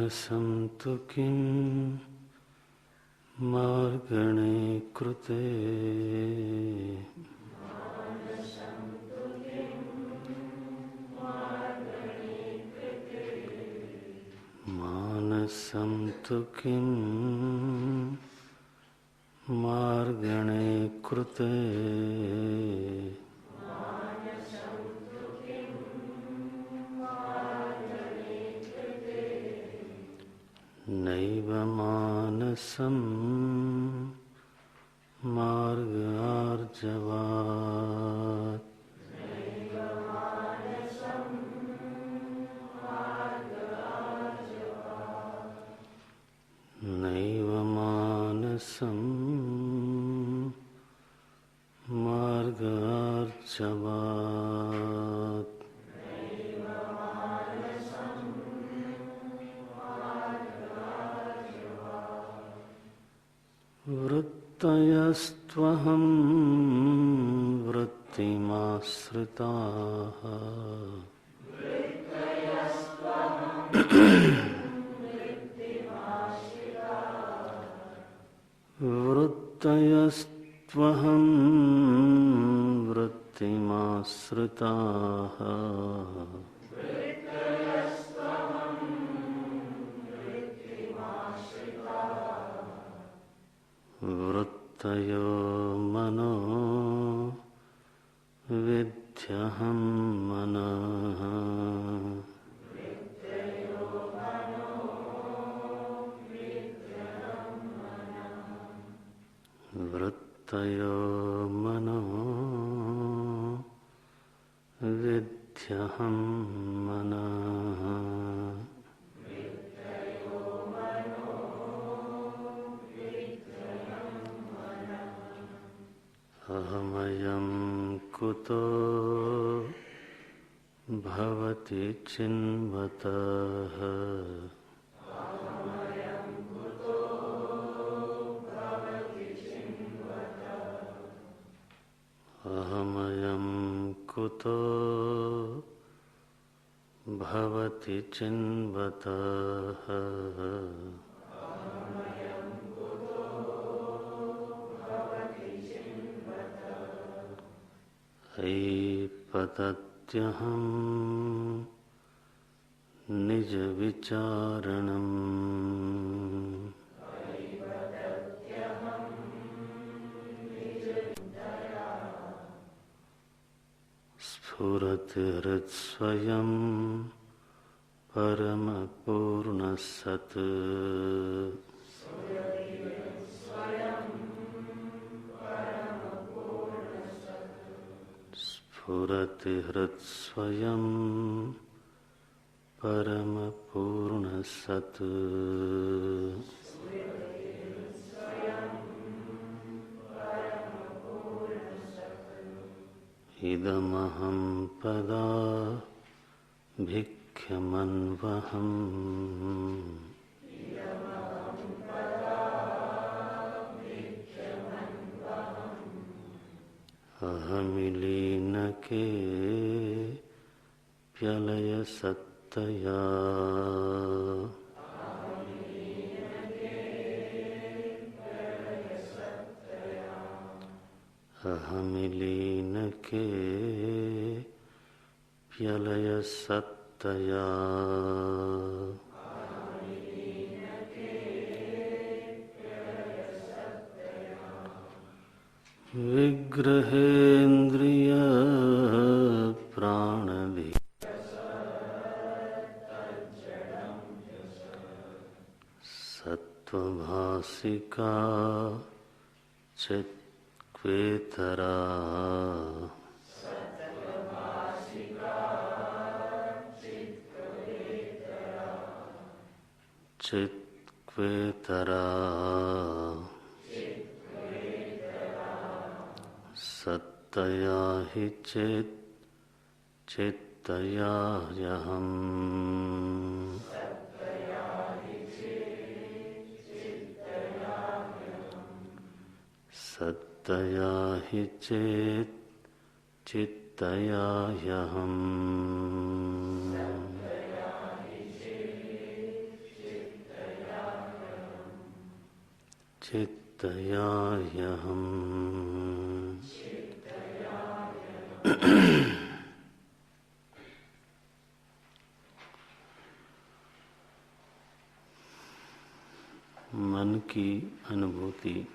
मानसं तु किं मार्गणे कृते मानसं तु किं मार्गणे कृते नैव मानसं मार्गार्जवात् नैव मानसं मार्गार्जवात् वृत्तयस्त्वहं वृत्तिमाश्रिताः वृत्तयस्त्वहं वृत्तिमाश्रिताः वृत्तयो मनो विद्यहं मनः वृत्तयो मनो विद्यहं मनः अहमयं कुतो भवति चिन्वतः अहमयं कुतो भवति चिन्वतः ऐपतत्यहं निजविचारणम् स्फुरति हृत्स्वयं परमपूर्णसत् स्फुरति हृत्स्वयं परमपूर्णसत् इदमहं पदाभिख्यमन्वहम् अहमिलीनके प्यलयसत्तया अहमिलीनके प्यलयसत्तया विग्रहेन्द्रिय प्राणधि सत्त्वभासिका चित्क्वेतरा चित्क्वेतरा सत्तया हि चेत् चित्तया ह्यहम् सत्तया हि चेत् चित्तया ह्यहम् चित्तया ह्यहम् मन की अनुभूति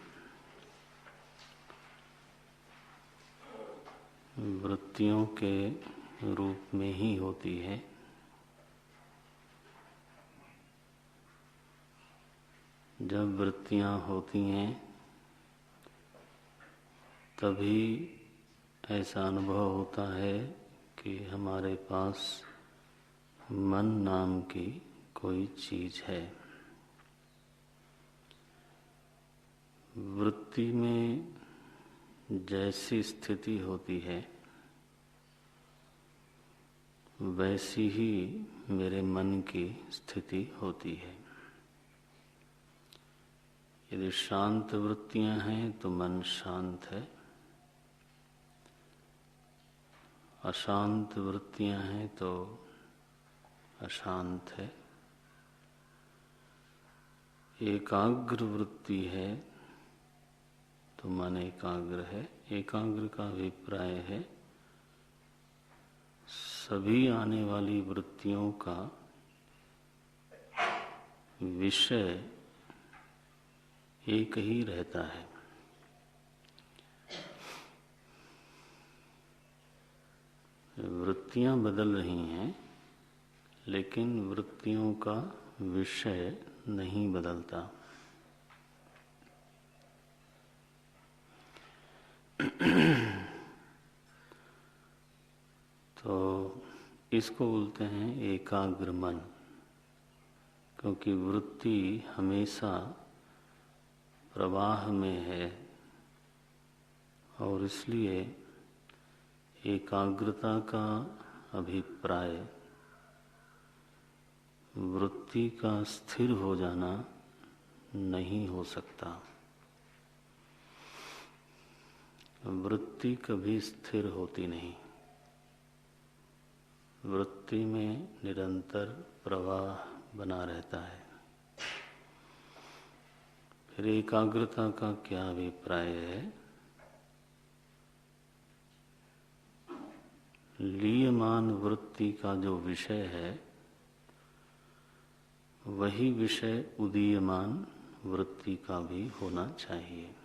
वृत्तियों के रूप में ही होती है। जब वृत्तियां होती हैं तभी ऐसा अनुभव होता है कि हमारे पास मन नाम की कोई चीज है। वृत्ति में जैसी स्थिति होती है वैसी ही मेरे मन की स्थिति होती है। यदि शांत वृत्तियां हैं तो मन शांत है, अशांत वृत्तियां हैं तो अशांत है। एकाग्र वृत्ति है तो मन एकाग्र है। एकाग्र का अभिप्राय है सभी आने वाली वृत्तियों का विषय एक ही रहता है। वृत्तियां बदल रही हैं लेकिन वृत्तियों का विषय नहीं बदलता। तो इसको बोलते हैं एकाग्र मन, क्योंकि वृत्ति हमेशा प्रवाह में है और इसलिए एकाग्रता का अभिप्राय वृत्ति का स्थिर हो जाना नहीं हो सकता। वृत्ति कभी स्थिर होती नहीं। वृत्ति में निरंतर प्रवाह बना रहता है। फिर एकाग्रता का क्या अभिप्राय है? लीयमान वृत्ति का जो विषय है वही विषय उदीयमान वृत्ति का भी होना चाहिए।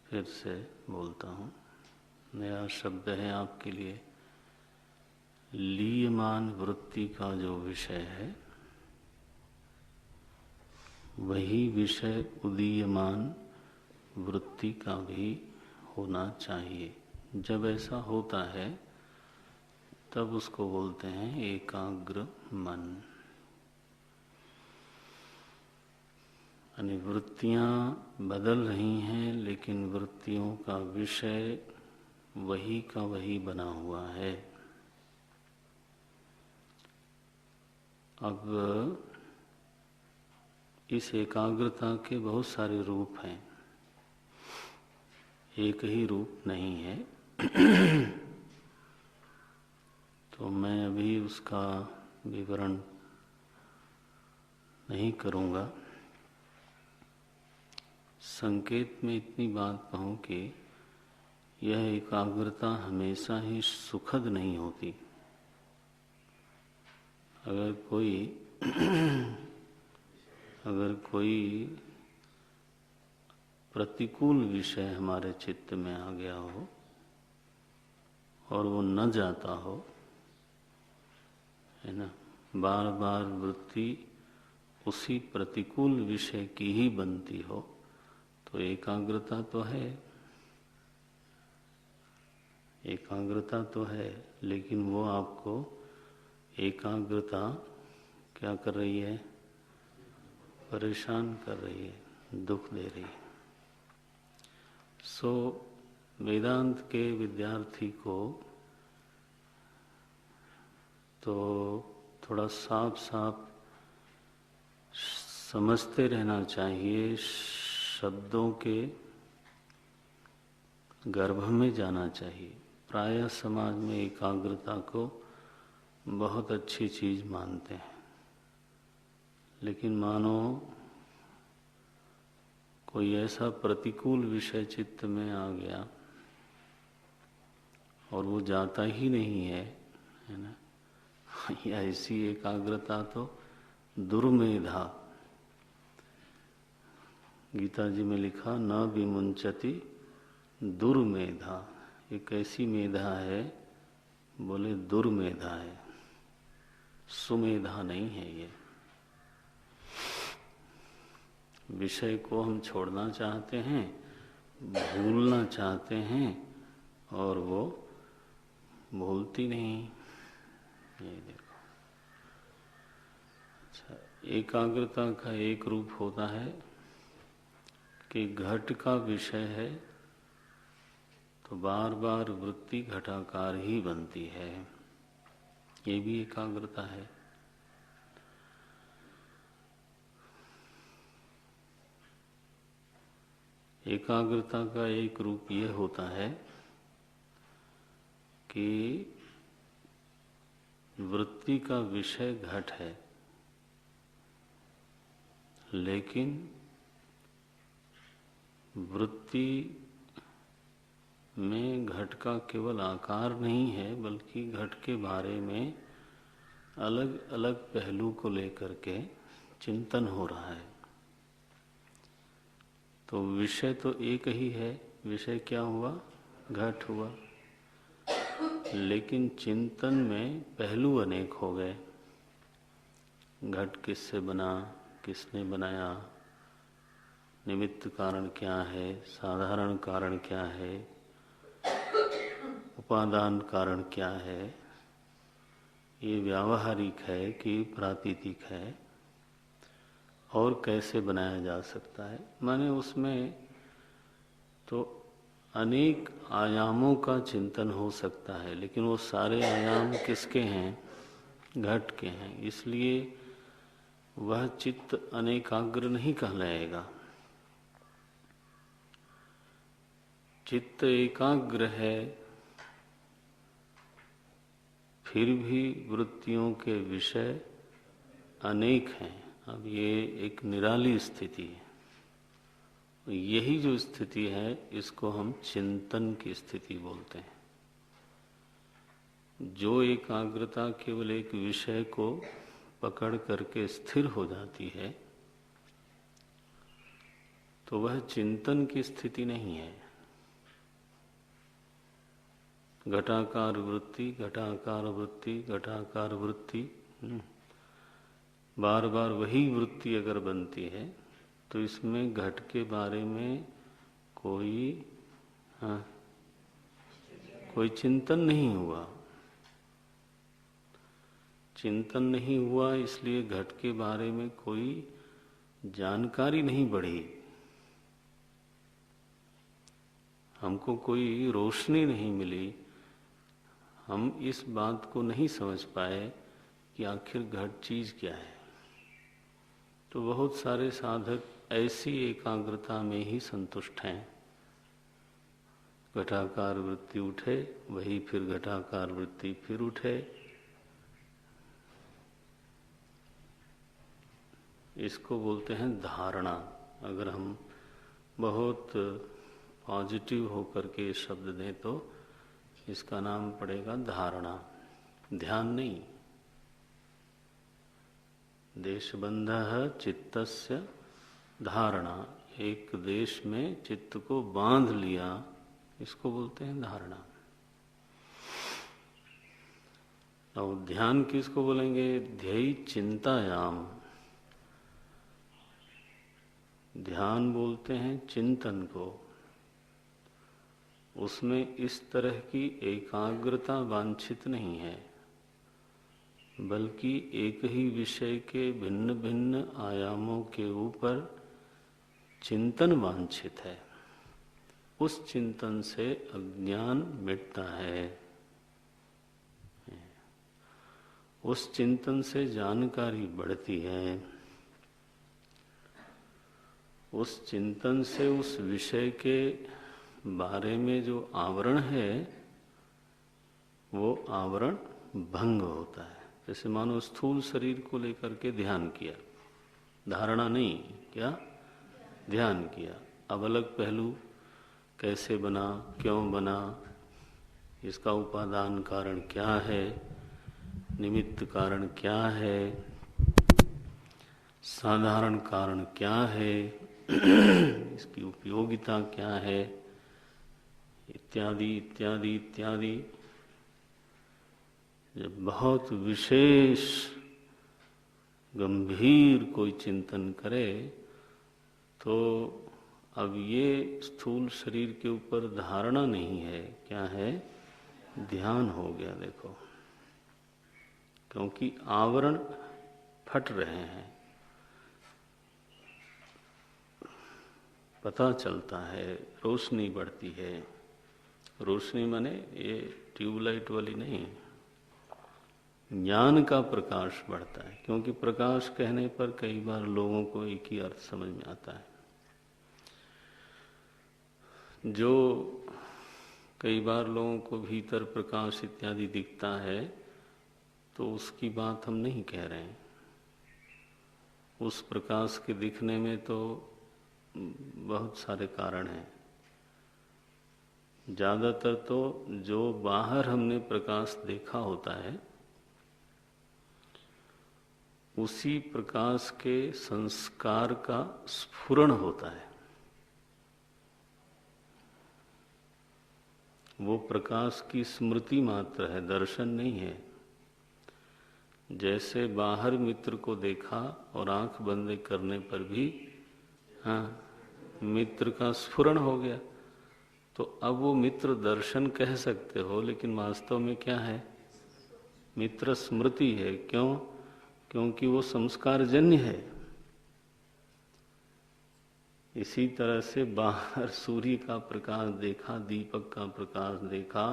फिर से बोलता हूँ, नया शब्द है आपके लिए। लीयमान वृत्ति का जो विषय है वही विषय उदीयमान वृत्ति का भी होना चाहिए। जब ऐसा होता है तब उसको बोलते हैं एकाग्र मन। यानी वृत्तियां बदल रही हैं लेकिन वृत्तियों का विषय वही का वही बना हुआ है। अब इस एकाग्रता के बहुत सारे रूप हैं, एक ही रूप नहीं है। तो मैं अभी उसका विवरण नहीं करूँगा। संकेत में इतनी बात कहूँ कि यह एकाग्रता हमेशा ही सुखद नहीं होती। अगर कोई प्रतिकूल विषय हमारे चित्त में आ गया हो और वो न जाता हो, है ना, बार बार वृत्ति उसी प्रतिकूल विषय की ही बनती हो, तो एकाग्रता तो है, एकाग्रता तो है, लेकिन वो आपको एकाग्रता क्या कर रही है? परेशान कर रही है, दुख दे रही है। वेदांत के विद्यार्थी को तो थोड़ा साफ साफ समझते रहना चाहिए, शब्दों के गर्भ में जाना चाहिए। प्रायः समाज में एकाग्रता को बहुत अच्छी चीज मानते हैं, लेकिन मानो कोई ऐसा प्रतिकूल विषय चित्त में आ गया और वो जाता ही नहीं है ना। ऐसी एकाग्रता तो दुर्मेधा। गीता जी में लिखा न विमुंचति दुर्मेधा। एक ऐसी मेधा है, बोले दुर्मेधा है, सुमेधा नहीं है। ये विषय को हम छोड़ना चाहते हैं, भूलना चाहते हैं और वो भूलती नहीं। ये देखो। अच्छा, एकाग्रता का एक रूप होता है कि घट का विषय है तो बार बार वृत्ति घटाकार ही बनती है, ये भी एकाग्रता है। एकाग्रता का एक रूप ये होता है कि वृत्ति का विषय घट है, लेकिन वृत्ति में घट का केवल आकार नहीं है, बल्कि घट के बारे में अलग अलग पहलू को लेकर के चिंतन हो रहा है। तो विषय तो एक ही है, विषय क्या हुआ? घट हुआ, लेकिन चिंतन में पहलू अनेक हो गए। घट किससे बना, किसने बनाया, निमित्त कारण क्या है, साधारण कारण क्या है, उपादान कारण क्या है, ये व्यावहारिक है कि प्रातीतिक है, और कैसे बनाया जा सकता है। माने उसमें तो अनेक आयामों का चिंतन हो सकता है, लेकिन वो सारे आयाम किसके हैं? घट के हैं। इसलिए वह चित्त अनेकाग्र नहीं कहलाएगा। चित्त एकाग्र है, फिर भी वृत्तियों के विषय अनेक हैं। अब ये एक निराली स्थिति है। यही जो स्थिति है, इसको हम चिंतन की स्थिति बोलते हैं। जो एकाग्रता केवल एक विषय को पकड़ करके स्थिर हो जाती है, तो वह चिंतन की स्थिति नहीं है। घटाकार वृत्ति, घटाकार वृत्ति, घटाकार वृत्ति, बार बार वही वृत्ति अगर बनती है तो इसमें घट के बारे में कोई चिंतन नहीं हुआ। चिंतन नहीं हुआ, इसलिए घट के बारे में कोई जानकारी नहीं बढ़ी, हमको कोई रोशनी नहीं मिली। हम इस बात को नहीं समझ पाए कि आखिर घट चीज क्या है। तो बहुत सारे साधक ऐसी एकाग्रता में ही संतुष्ट हैं। घटाकार वृत्ति उठे, वही फिर घटाकार वृत्ति फिर उठे। इसको बोलते हैं धारणा। अगर हम बहुत पॉजिटिव होकर के शब्द दें तो इसका नाम पड़ेगा धारणा, ध्यान नहीं। देशबंधः चित्तस्य धारणा, एक देश में चित्त को बांध लिया, इसको बोलते हैं धारणा। और ध्यान किसको बोलेंगे? ध्येय चिंतायाम। ध्यान बोलते हैं चिंतन को। उसमें इस तरह की एकाग्रता वांछित नहीं है, बल्कि एक ही विषय के भिन्न भिन्न आयामों के ऊपर चिंतन वांछित है। उस चिंतन से अज्ञान मिटता है, उस चिंतन से जानकारी बढ़ती है, उस चिंतन से उस विषय के बारे में जो आवरण है वो आवरण भंग होता है। जैसे मानो स्थूल शरीर को लेकर के ध्यान किया, धारणा नहीं, क्या ध्यान किया। अब अलग पहलू, कैसे बना, क्यों बना, इसका उपादान कारण क्या है, निमित्त कारण क्या है, साधारण कारण क्या है, इसकी उपयोगिता क्या है, इत्यादि इत्यादि इत्यादि। जब बहुत विशेष गंभीर कोई चिंतन करे तो अब ये स्थूल शरीर के ऊपर धारणा नहीं है, क्या है, ध्यान हो गया। देखो, क्योंकि आवरण फट रहे हैं, पता चलता है, रोशनी बढ़ती है। रोशनी माने ये ट्यूबलाइट वाली नहीं, ज्ञान का प्रकाश बढ़ता है। क्योंकि प्रकाश कहने पर कई बार लोगों को एक ही अर्थ समझ में आता है। जो कई बार लोगों को भीतर प्रकाश इत्यादि दिखता है तो उसकी बात हम नहीं कह रहे हैं। उस प्रकाश के दिखने में तो बहुत सारे कारण हैं। ज़्यादातर तो जो बाहर हमने प्रकाश देखा होता है उसी प्रकाश के संस्कार का स्फुरण होता है। वो प्रकाश की स्मृति मात्र है, दर्शन नहीं है। जैसे बाहर मित्र को देखा और आंख बंद करने पर भी मित्र का स्फुरण हो गया, तो अब वो मित्र दर्शन कह सकते हो, लेकिन वास्तव में क्या है, मित्र स्मृति है। क्यों? क्योंकि वो संस्कारजन्य है। इसी तरह से बाहर सूर्य का प्रकाश देखा, दीपक का प्रकाश देखा,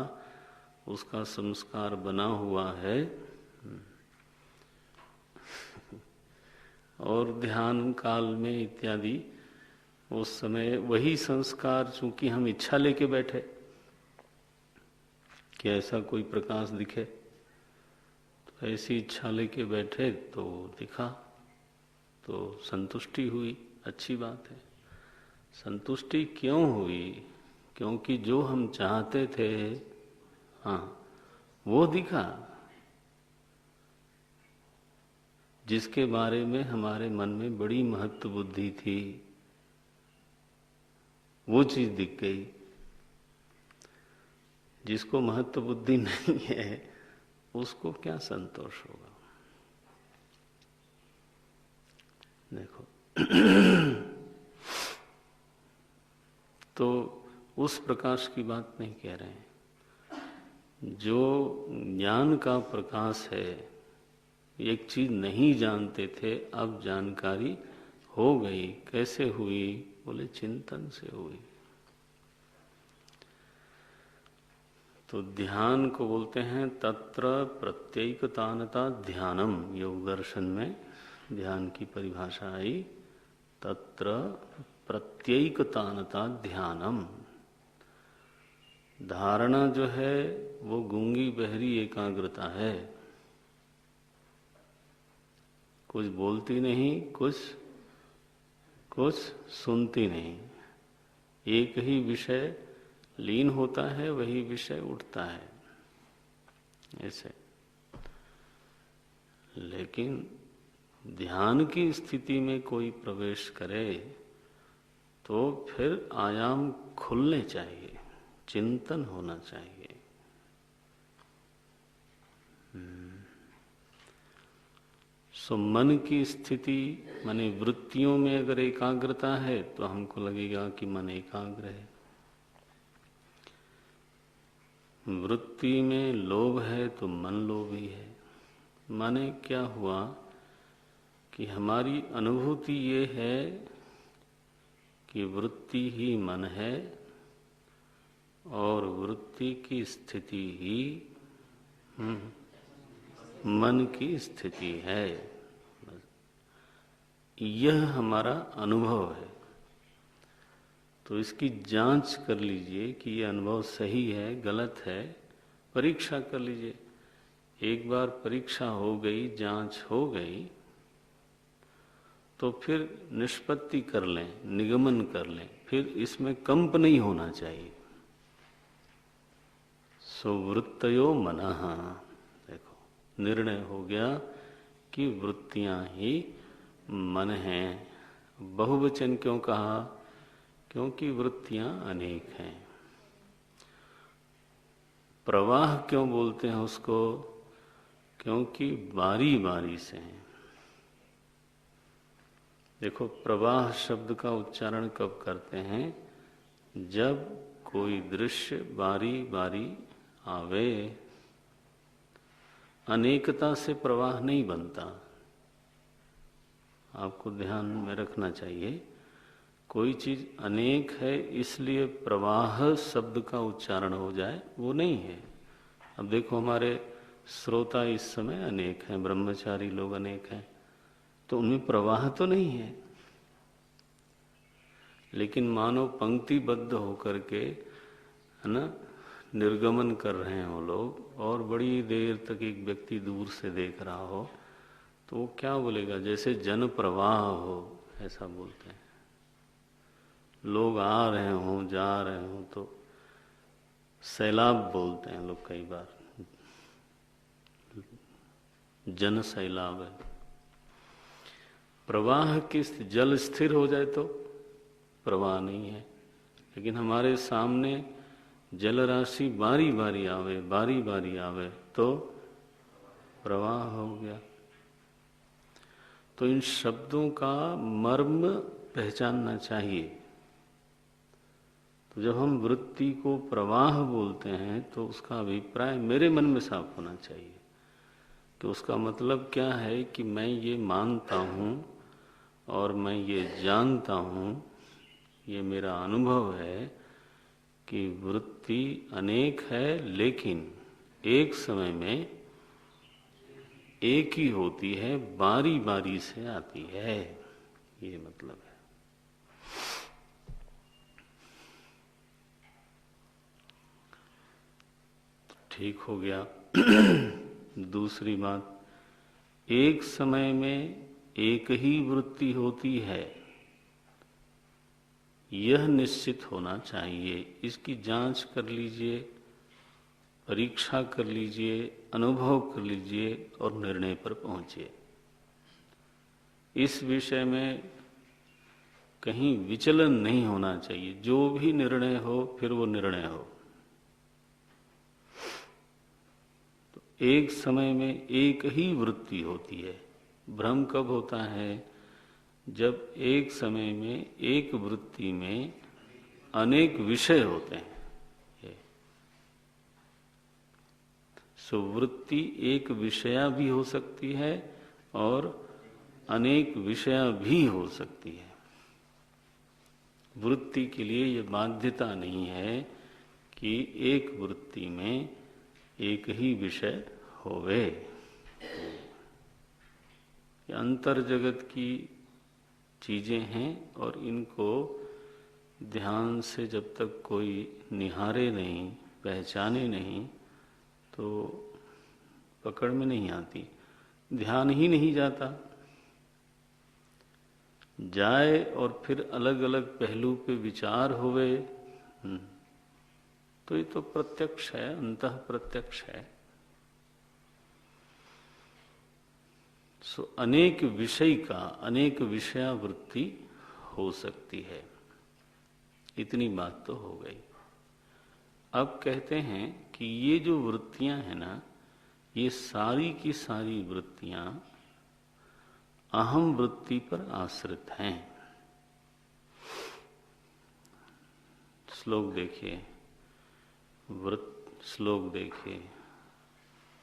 उसका संस्कार बना हुआ है। और ध्यान काल में इत्यादि उस समय वही संस्कार, चूंकि हम इच्छा लेके बैठे कि ऐसा कोई प्रकाश दिखे, तो ऐसी इच्छा लेके बैठे तो दिखा, तो संतुष्टि हुई, अच्छी बात है। संतुष्टि क्यों हुई? क्योंकि जो हम चाहते थे वो दिखा, जिसके बारे में हमारे मन में बड़ी महत्व बुद्धि थी, वो चीज दिख गई। जिसको महत्व बुद्धि नहीं है उसको क्या संतोष होगा? देखो तो उस प्रकाश की बात नहीं कह रहे हैं। जो ज्ञान का प्रकाश है, एक चीज नहीं जानते थे, अब जानकारी हो गई। कैसे हुई? बोले चिंतन से हुई। तो ध्यान को बोलते हैं तत्र प्रत्येकतानता ध्यानम। योग दर्शन में ध्यान की परिभाषा आई, तत्र प्रत्येकतानता ध्यानम। धारणा जो है वो गूंगी बहरी एकाग्रता है, कुछ बोलती नहीं, कुछ सुनती नहीं। एक ही विषय लीन होता है, वही विषय उठता है ऐसे। लेकिन ध्यान की स्थिति में कोई प्रवेश करे तो फिर आयाम खुलने चाहिए, चिंतन होना चाहिए। सो मन की स्थिति माने वृत्तियों में अगर एकाग्रता है तो हमको लगेगा कि मन एकाग्र है। वृत्ति में लोभ है तो मन लोभी है। माने क्या हुआ कि हमारी अनुभूति ये है कि वृत्ति ही मन है और वृत्ति की स्थिति ही मन की स्थिति है। यह हमारा अनुभव है। तो इसकी जांच कर लीजिए कि यह अनुभव सही है, गलत है, परीक्षा कर लीजिए। एक बार परीक्षा हो गई, जांच हो गई, तो फिर निष्पत्ति कर लें, निगमन कर लें, फिर इसमें कंप नहीं होना चाहिए। सुवृत्तयो मनः, देखो निर्णय हो गया कि वृत्तियां ही मन हैं। बहुवचन क्यों कहा? क्योंकि वृत्तियां अनेक हैं। प्रवाह क्यों बोलते हैं उसको? क्योंकि बारी बारी से हैं। देखो, प्रवाह शब्द का उच्चारण कब करते हैं? जब कोई दृश्य बारी बारी आवे। अनेकता से प्रवाह नहीं बनता, आपको ध्यान में रखना चाहिए। कोई चीज अनेक है इसलिए प्रवाह शब्द का उच्चारण हो जाए, वो नहीं है। अब देखो, हमारे श्रोता इस समय अनेक हैं, ब्रह्मचारी लोग अनेक हैं, तो उनमें प्रवाह तो नहीं है। लेकिन मानो पंक्तिबद्ध होकर के, है ना, निर्गमन कर रहे हैं वो लोग, और बड़ी देर तक एक व्यक्ति दूर से देख रहा हो, तो वो क्या बोलेगा? जैसे जन प्रवाह हो, ऐसा बोलते हैं। लोग आ रहे हों, जा रहे हों, तो सैलाब बोलते हैं लोग कई बार। जन सैलाब है। प्रवाह किस, जल स्थिर हो जाए तो प्रवाह नहीं है। लेकिन हमारे सामने जल राशि बारी बारी आवे तो प्रवाह हो गया। तो इन शब्दों का मर्म पहचानना चाहिए। तो जब हम वृत्ति को प्रवाह बोलते हैं तो उसका अभिप्राय मेरे मन में साफ होना चाहिए कि उसका मतलब क्या है कि मैं ये मानता हूँ और मैं ये जानता हूँ, ये मेरा अनुभव है कि वृत्ति अनेक है, लेकिन एक समय में एक ही होती है, बारी बारी से आती है, ये मतलब है। ठीक हो गया। दूसरी बात, एक समय में एक ही वृत्ति होती है, यह निश्चित होना चाहिए। इसकी जांच कर लीजिए, परीक्षा कर लीजिए, अनुभव कर लीजिए और निर्णय पर पहुंचिए। इस विषय में कहीं विचलन नहीं होना चाहिए। जो भी निर्णय हो फिर वो निर्णय हो। तो एक समय में एक ही वृत्ति होती है। भ्रम कब होता है? जब एक समय में एक वृत्ति में अनेक विषय होते हैं। सुवृत्ति एक विषया भी हो सकती है और अनेक विषया भी हो सकती है। वृत्ति के लिए यह बाध्यता नहीं है कि एक वृत्ति में एक ही विषय होवे। अंतर जगत की चीजें हैं और इनको ध्यान से जब तक कोई निहारे नहीं, पहचाने नहीं, तो पकड़ में नहीं आती। ध्यान ही नहीं जाता। जाए और फिर अलग अलग पहलू पे विचार होवे, तो ये तो प्रत्यक्ष है, अंतः प्रत्यक्ष है। सो अनेक विषय का, अनेक विषयावृत्ति हो सकती है। इतनी बात तो हो गई। अब कहते हैं कि ये जो वृत्तियां हैं ना, ये सारी की सारी वृत्तियां अहम वृत्ति पर आश्रित हैं। श्लोक देखिए, श्लोक देखिए।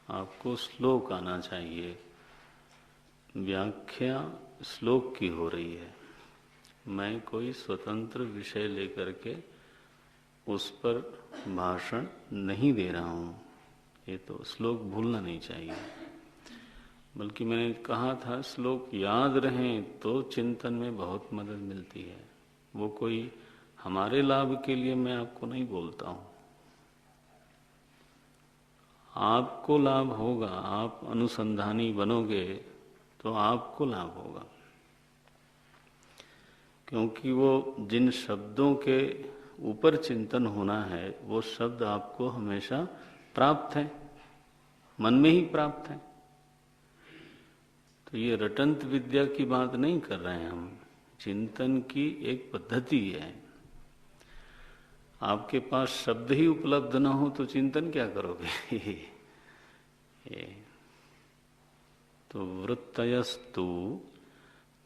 आपको श्लोक आना चाहिए। व्याख्या श्लोक की हो रही है। मैं कोई स्वतंत्र विषय लेकर के उस पर भाषण नहीं दे रहा हूँ। ये तो श्लोक भूलना नहीं चाहिए। बल्कि मैंने कहा था, श्लोक याद रहें तो चिंतन में बहुत मदद मिलती है। वो कोई हमारे लाभ के लिए मैं आपको नहीं बोलता हूँ। आपको लाभ होगा, आप अनुसंधानी बनोगे तो आपको लाभ होगा। क्योंकि वो जिन शब्दों के ऊपर चिंतन होना है वो शब्द आपको हमेशा प्राप्त हैं, मन में ही प्राप्त हैं। तो ये रटंत विद्या की बात नहीं कर रहे हैं हम, चिंतन की एक पद्धति है। आपके पास शब्द ही उपलब्ध न हो तो चिंतन क्या करोगे? तो वृत्तयस्तु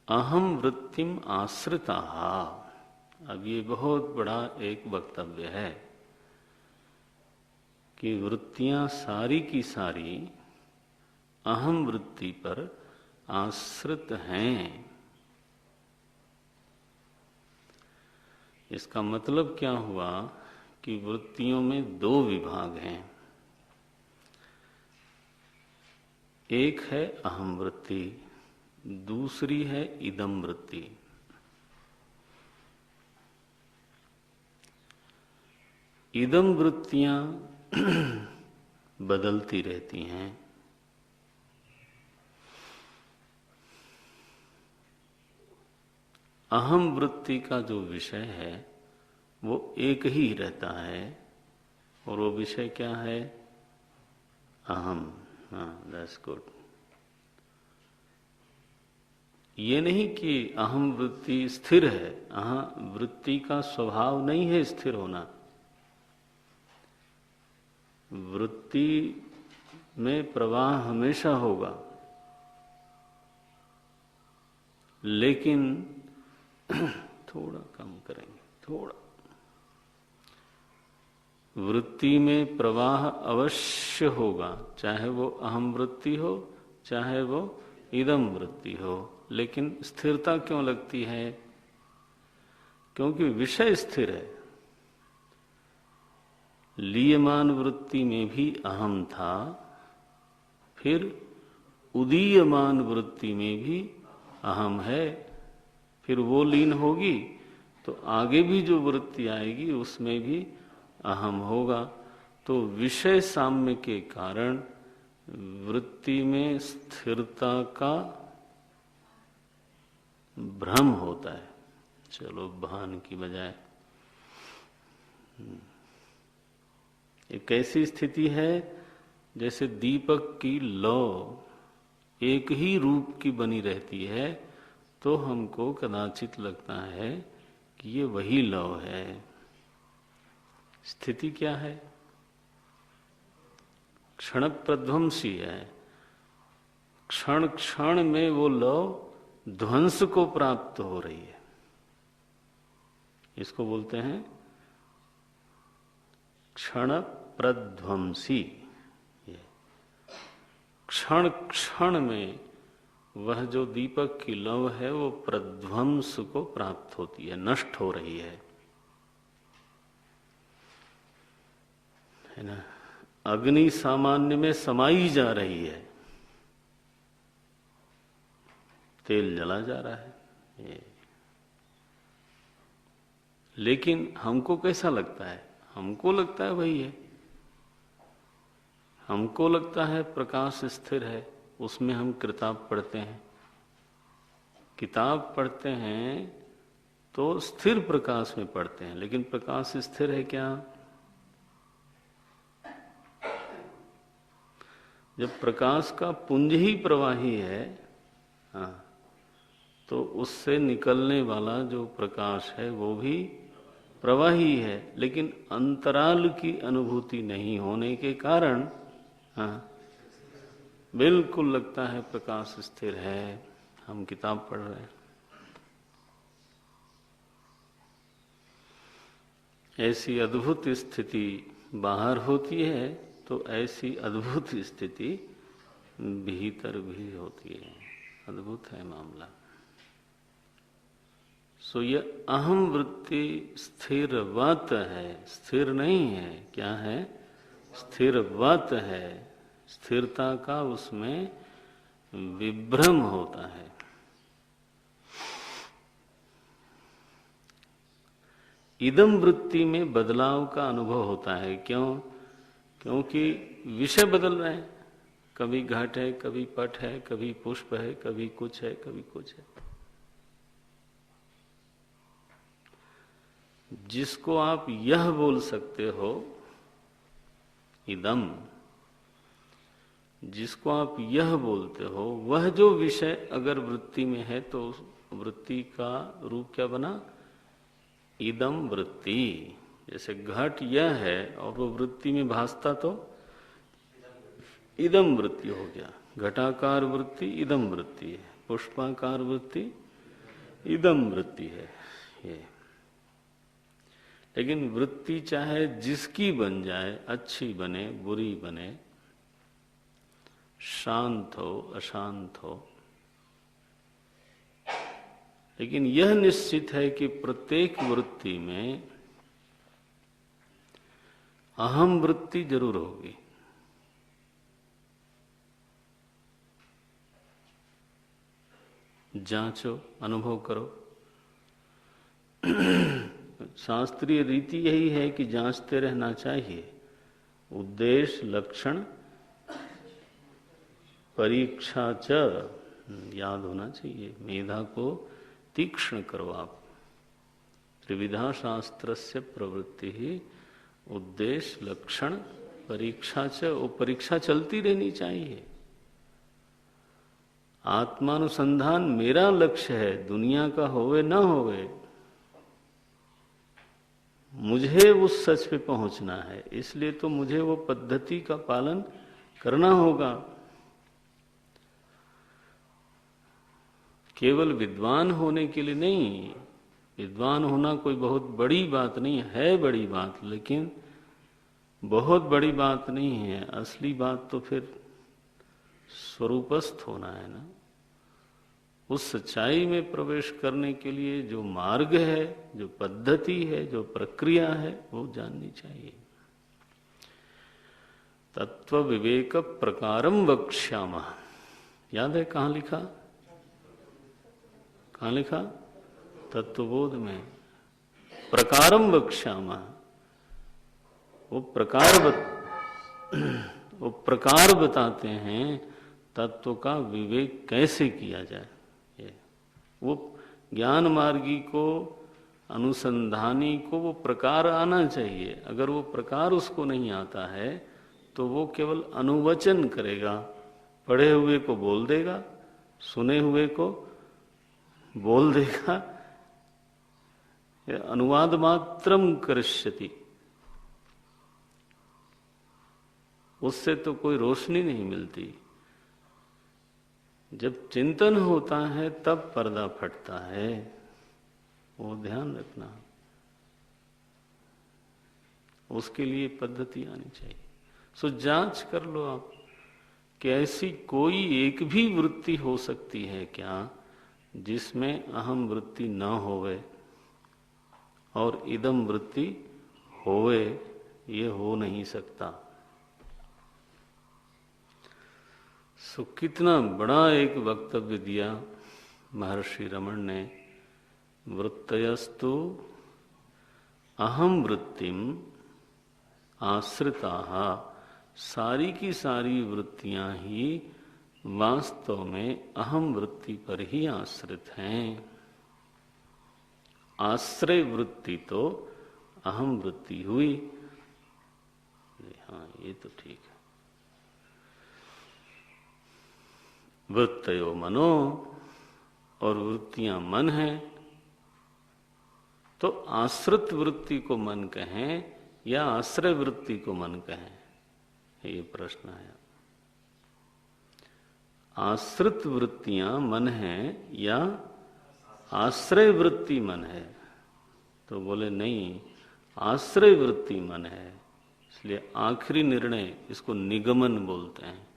अहम वृत्तिम आश्रिता। अब ये बहुत बड़ा एक वक्तव्य है कि वृत्तियां सारी की सारी अहम वृत्ति पर आश्रित हैं। इसका मतलब क्या हुआ कि वृत्तियों में दो विभाग हैं। एक है अहम वृत्ति, दूसरी है इदम वृत्ति। इदम वृत्तियां बदलती रहती हैं, अहम वृत्ति का जो विषय है वो एक ही रहता है, और वो विषय क्या है? अहम। हाँ, दैट्स गुड। ये नहीं कि अहम वृत्ति स्थिर है, अहम वृत्ति का स्वभाव नहीं है स्थिर होना। वृत्ति में प्रवाह हमेशा होगा, लेकिन थोड़ा कम करेंगे, थोड़ा। वृत्ति में प्रवाह अवश्य होगा, चाहे वो अहम वृत्ति हो चाहे वो इदम वृत्ति हो, लेकिन स्थिरता क्यों लगती है? क्योंकि विषय स्थिर है। लीयमान वृत्ति में भी अहम था, फिर उदीयमान वृत्ति में भी अहम है, फिर वो लीन होगी तो आगे भी जो वृत्ति आएगी उसमें भी अहम होगा। तो विषय साम्य के कारण वृत्ति में स्थिरता का भ्रम होता है। चलो, भान की बजाय एक ऐसी स्थिति है जैसे दीपक की लौ एक ही रूप की बनी रहती है, तो हमको कदाचित लगता है कि ये वही लौ है। स्थिति क्या है? क्षण प्रध्वंसी है। क्षण क्षण में वो लौ ध्वंस को प्राप्त हो रही है। इसको बोलते हैं क्षण प्रध्वंसी। क्षण क्षण में वह जो दीपक की लौ है वो प्रध्वंस को प्राप्त होती है, नष्ट हो रही है ना। अग्नि सामान्य में समाई जा रही है, तेल जला जा रहा है, लेकिन हमको कैसा लगता है? हमको लगता है वही है। हमको लगता है प्रकाश स्थिर है, उसमें हम किताब पढ़ते हैं। किताब पढ़ते हैं तो स्थिर प्रकाश में पढ़ते हैं, लेकिन प्रकाश स्थिर है क्या? जब प्रकाश का पुंज ही प्रवाही है, हाँ, तो उससे निकलने वाला जो प्रकाश है वो भी प्रवाही है, लेकिन अंतराल की अनुभूति नहीं होने के कारण हाँ, बिल्कुल लगता है प्रकाश स्थिर है, हम किताब पढ़ रहे हैं। ऐसी अद्भुत स्थिति बाहर होती है तो ऐसी अद्भुत स्थिति भीतर भी होती है। अद्भुत है मामला। सो ये अहम वृत्ति स्थिरवत है, स्थिर नहीं है। क्या है? स्थिरवत है। स्थिरता का उसमें विभ्रम होता है। इदम वृत्ति में बदलाव का अनुभव होता है। क्यों? क्योंकि विषय बदल रहे हैं। कभी घट है, कभी पट है, कभी पुष्प है, कभी कुछ है, कभी कुछ है। जिसको आप यह बोल सकते हो, इदम, जिसको आप यह बोलते हो, वह जो विषय अगर वृत्ति में है तो उस वृत्ति का रूप क्या बना? इदम वृत्ति। जैसे घट यह है और वो वृत्ति में भासता तो इदम वृत्ति हो गया। घटाकार वृत्ति इदम वृत्ति है, पुष्पाकार वृत्ति इदम वृत्ति है ये। लेकिन वृत्ति चाहे जिसकी बन जाए, अच्छी बने बुरी बने, शांत हो अशांत हो, लेकिन यह निश्चित है कि प्रत्येक वृत्ति में अहम वृत्ति जरूर होगी। जांचो, अनुभव करो। शास्त्रीय रीति यही है कि जांचते रहना चाहिए। उद्देश्य, लक्षण, परीक्षा च याद होना चाहिए। मेधा को तीक्ष्ण करो आप। त्रिविधा शास्त्रस्य प्रवृत्ति ही उद्देश्य, लक्षण, परीक्षा च। वो परीक्षा चलती रहनी चाहिए। आत्मानुसंधान मेरा लक्ष्य है, दुनिया का होवे ना होवे, मुझे उस सच पे पहुंचना है। इसलिए तो मुझे वो पद्धति का पालन करना होगा। केवल विद्वान होने के लिए नहीं। विद्वान होना कोई बहुत बड़ी बात नहीं है, बड़ी बात, लेकिन बहुत बड़ी बात नहीं है। असली बात तो फिर स्वरूपस्थ होना है ना। उस सच्चाई में प्रवेश करने के लिए जो मार्ग है, जो पद्धति है, जो प्रक्रिया है, वो जाननी चाहिए। तत्व विवेक प्रकारम वक्ष्यामः। याद है कहाँ लिखा? कहाँ लिखा? तत्वबोध में। प्रकारम वक्ष्यामः। वो प्रकार बताते हैं तत्व का विवेक कैसे किया जाए। वो ज्ञान मार्गी को, अनुसंधानी को वो प्रकार आना चाहिए। अगर वो प्रकार उसको नहीं आता है तो वो केवल अनुवचन करेगा, पढ़े हुए को बोल देगा, सुने हुए को बोल देगा, अनुवाद मात्रम करिष्यति। उससे तो कोई रोशनी नहीं मिलती। जब चिंतन होता है तब पर्दा फटता है, वो ध्यान रखना। उसके लिए पद्धति आनी चाहिए। सो जांच कर लो आप कि ऐसी कोई एक भी वृत्ति हो सकती है क्या जिसमें अहम वृत्ति न होवे और इदम वृत्ति होवे। ये हो नहीं सकता। सो कितना बड़ा एक वक्तव्य दिया महर्षि रमण ने। वृत्तयस्तु अहम वृत्तिम आश्रिताः। सारी की सारी वृत्तियां ही वास्तव में अहम वृत्ति पर ही आश्रित हैं। आश्रय वृत्ति तो अहम वृत्ति हुई। हाँ, ये तो ठीक है। वृत्तयो मनो, और वृत्तियां मन है। तो आश्रित वृत्ति को मन कहें या आश्रय वृत्ति को मन कहें, ये प्रश्न है। आश्रित वृत्तियां मन है या आश्रय वृत्ति मन है? तो बोले नहीं, आश्रय वृत्ति मन है। इसलिए आखिरी निर्णय, इसको निगमन बोलते हैं।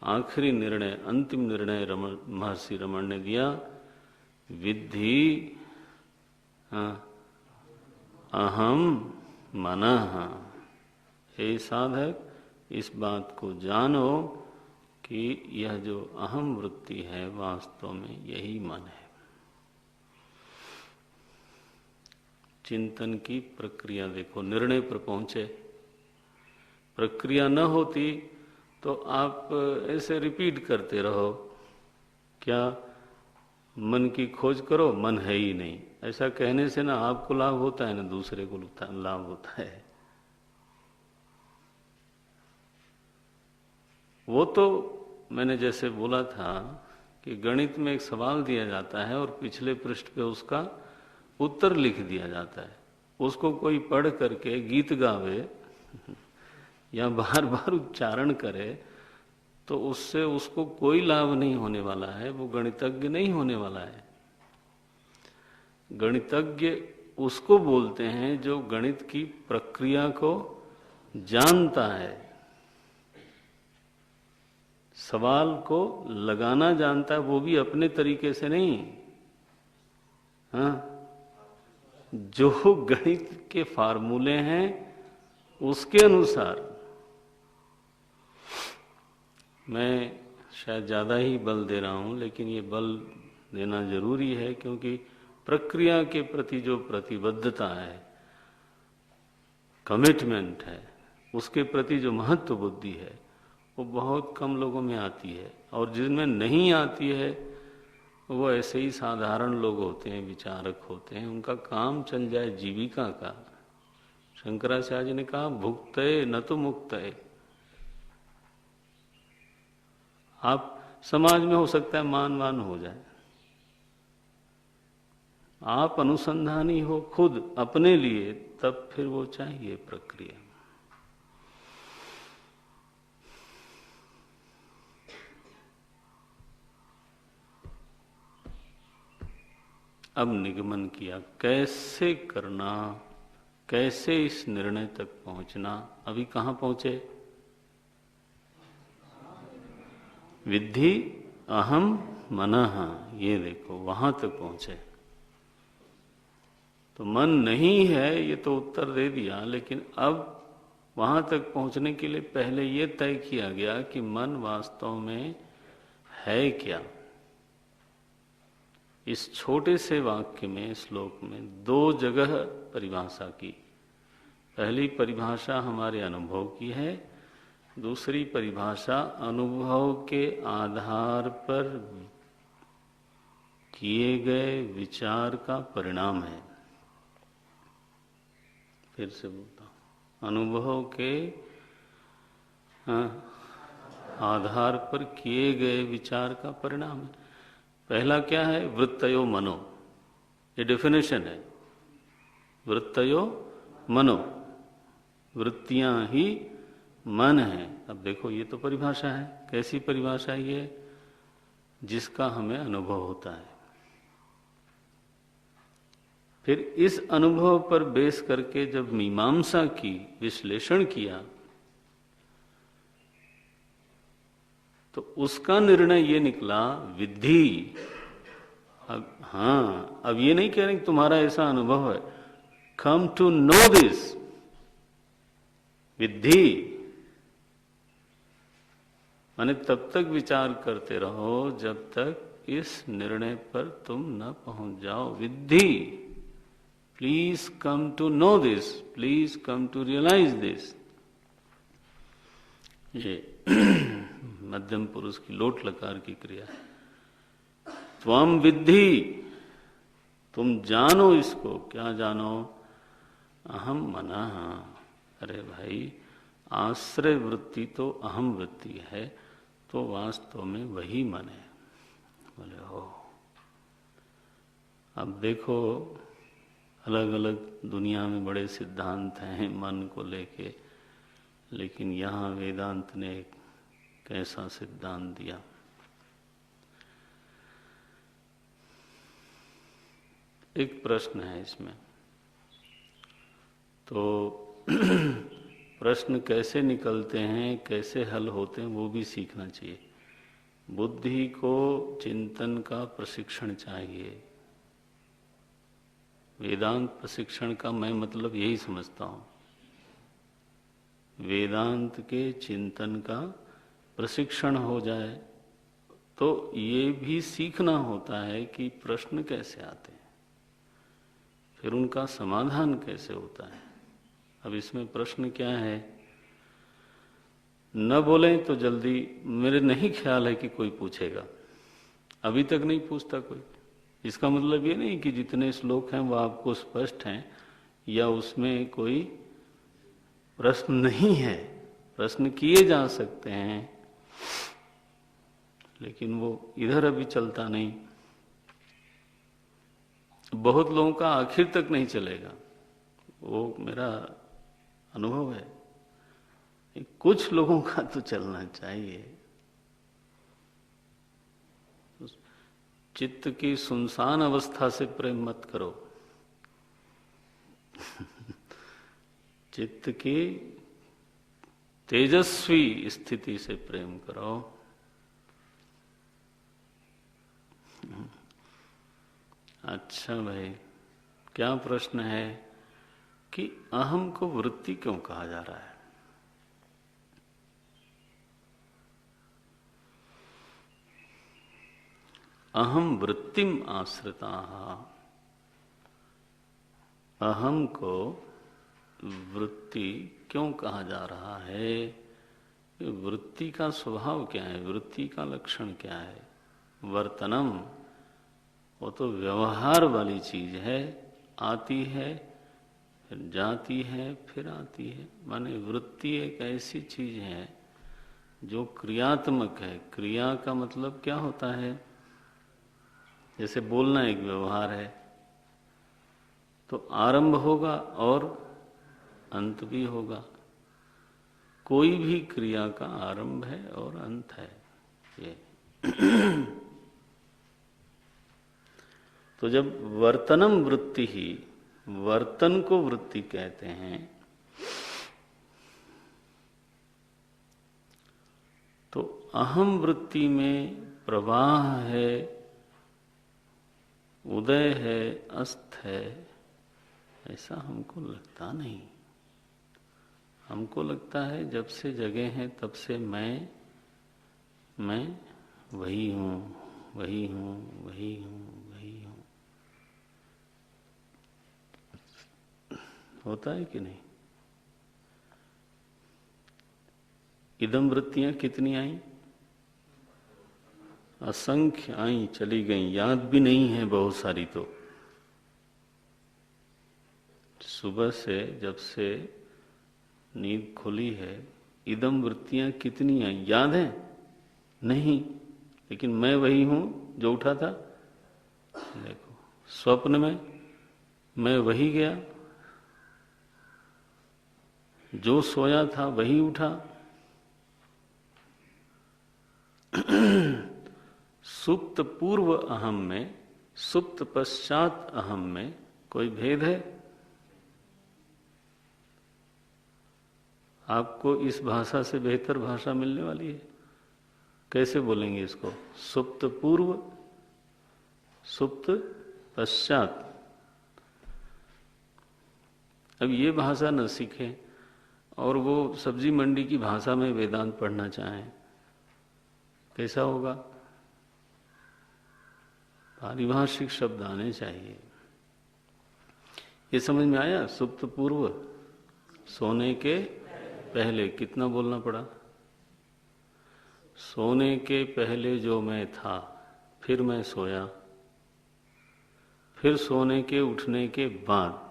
आखिरी निर्णय, अंतिम निर्णय महर्षि रमण ने दिया। विद्धि अहम मनः। हे साधक, इस बात को जानो कि यह जो अहम वृत्ति है वास्तव में यही मन है। चिंतन की प्रक्रिया देखो, निर्णय पर पहुंचे। प्रक्रिया न होती तो आप ऐसे रिपीट करते रहो। क्या? मन की खोज करो, मन है ही नहीं। ऐसा कहने से ना आपको लाभ होता है ना दूसरे को लाभ होता है। वो तो मैंने जैसे बोला था कि गणित में एक सवाल दिया जाता है और पिछले पृष्ठ पे उसका उत्तर लिख दिया जाता है। उसको कोई पढ़ करके गीत गावे या बार बार उच्चारण करे तो उससे उसको कोई लाभ नहीं होने वाला है, वो गणितज्ञ नहीं होने वाला है। गणितज्ञ उसको बोलते हैं जो गणित की प्रक्रिया को जानता है, सवाल को लगाना जानता है, वो भी अपने तरीके से नहीं। हाँ, जो गणित के फार्मूले हैं उसके अनुसार। मैं शायद ज़्यादा ही बल दे रहा हूं, लेकिन ये बल देना जरूरी है क्योंकि प्रक्रिया के प्रति जो प्रतिबद्धता है, कमिटमेंट है, उसके प्रति जो महत्व बुद्धि है वो बहुत कम लोगों में आती है। और जिनमें नहीं आती है वो ऐसे ही साधारण लोग होते हैं, विचारक होते हैं, उनका काम चल जाए जीविका का। शंकराचार्य जी ने कहा भुक्तये न तो मुक्तये। आप समाज में हो सकता है मान हो जाए, आप अनुसंधानी हो खुद अपने लिए, तब फिर वो चाहिए प्रक्रिया। अब निगमन किया कैसे करना, कैसे इस निर्णय तक पहुंचना। अभी कहां पहुंचे? विद्धि अहम मनः, ये देखो वहां तक पहुंचे। तो मन नहीं है ये तो उत्तर दे दिया, लेकिन अब वहां तक पहुंचने के लिए पहले ये तय किया गया कि मन वास्तव में है क्या। इस छोटे से वाक्य में, श्लोक में दो जगह परिभाषा की। पहली परिभाषा हमारे अनुभव की है, दूसरी परिभाषा अनुभव के आधार पर किए गए विचार का परिणाम है। फिर से बोलता हूं, अनुभव के आधार पर किए गए विचार का परिणाम है। पहला क्या है? वृत्तयो मनो, ये डेफिनेशन है। वृत्तयो मनो, वृत्तियां ही मन है। अब देखो ये तो परिभाषा है। कैसी परिभाषा है ये? जिसका हमें अनुभव होता है। फिर इस अनुभव पर बेस करके जब मीमांसा की, विश्लेषण किया, तो उसका निर्णय ये निकला विद्धि। अब ये नहीं कह रहे कि तुम्हारा ऐसा अनुभव है, कम टू नो दिस, विद्धि। माने तब तक विचार करते रहो जब तक इस निर्णय पर तुम न पहुंच जाओ। विद्धि, please come to know this, please come to realize this. ये मध्यम पुरुष की लोट लकार की क्रिया है। त्वम विद्धि, तुम जानो इसको। क्या जानो? अहम मनः। अरे भाई, आश्रय वृत्ति तो अहम वृत्ति है, तो वास्तव में वही मन है। बोले हो। अब देखो, अलग अलग दुनिया में बड़े सिद्धांत हैं मन को लेके, लेकिन यहाँ वेदांत ने एक कैसा सिद्धांत दिया। एक प्रश्न है इसमें, तो प्रश्न कैसे निकलते हैं, कैसे हल होते हैं, वो भी सीखना चाहिए। बुद्धि को चिंतन का प्रशिक्षण चाहिए। वेदांत प्रशिक्षण का मैं मतलब यही समझता हूँ। वेदांत के चिंतन का प्रशिक्षण हो जाए तो ये भी सीखना होता है कि प्रश्न कैसे आते हैं, फिर उनका समाधान कैसे होता है। अब इसमें प्रश्न क्या है? न बोलें तो जल्दी, मेरे नहीं ख्याल है कि कोई पूछेगा। अभी तक नहीं पूछता कोई। इसका मतलब ये नहीं कि जितने श्लोक हैं वो आपको स्पष्ट हैं या उसमें कोई प्रश्न नहीं है। प्रश्न किए जा सकते हैं, लेकिन वो इधर अभी चलता नहीं। बहुत लोगों का आखिर तक नहीं चलेगा, वो मेरा अनुभव है। कुछ लोगों का तो चलना चाहिए। चित्त की सुनसान अवस्था से प्रेम मत करो। चित्त की तेजस्वी स्थिति से प्रेम करो। अच्छा भाई, क्या प्रश्न है कि अहम को वृत्ति क्यों कहा जा रहा है? अहम वृत्तिम आश्रिता। अहम को वृत्ति क्यों कहा जा रहा है? वृत्ति का स्वभाव क्या है? वृत्ति का लक्षण क्या है? वर्तनम, वो तो व्यवहार वाली चीज है, आती है फिर जाती है फिर आती है। माने वृत्ति एक ऐसी चीज है जो क्रियात्मक है। क्रिया का मतलब क्या होता है? जैसे बोलना एक व्यवहार है, तो आरंभ होगा और अंत भी होगा। कोई भी क्रिया का आरंभ है और अंत है ये। तो जब वर्तनम वृत्ति ही, वर्तन को वृत्ति कहते हैं, तो अहम वृत्ति में प्रवाह है, उदय है, अस्त है, ऐसा हमको लगता नहीं। हमको लगता है जब से जगे हैं तब से मैं वही हूँ, वही हूँ, वही हूँ, वही हूँ। होता है कि नहीं? इदम वृत्तियां कितनी आई? असंख्य आई, चली गई, याद भी नहीं है बहुत सारी। तो सुबह से जब से नींद खुली है, इदम वृत्तियां कितनी आई याद है? नहीं। लेकिन मैं वही हूं जो उठा था। देखो, स्वप्न में मैं वही गया, जो सोया था वही उठा। सुप्त पूर्व अहम में, सुप्त पश्चात अहम में कोई भेद है? आपको इस भाषा से बेहतर भाषा मिलने वाली है? कैसे बोलेंगे इसको? सुप्त पूर्व, सुप्त पश्चात। अब ये भाषा न सीखें और वो सब्जी मंडी की भाषा में वेदांत पढ़ना चाहें, कैसा होगा? पारिभाषिक शब्द आने चाहिए। ये समझ में आया? सुप्त पूर्व, सोने के पहले। कितना बोलना पड़ा? सोने के पहले जो मैं था, फिर मैं सोया, फिर सोने के उठने के बाद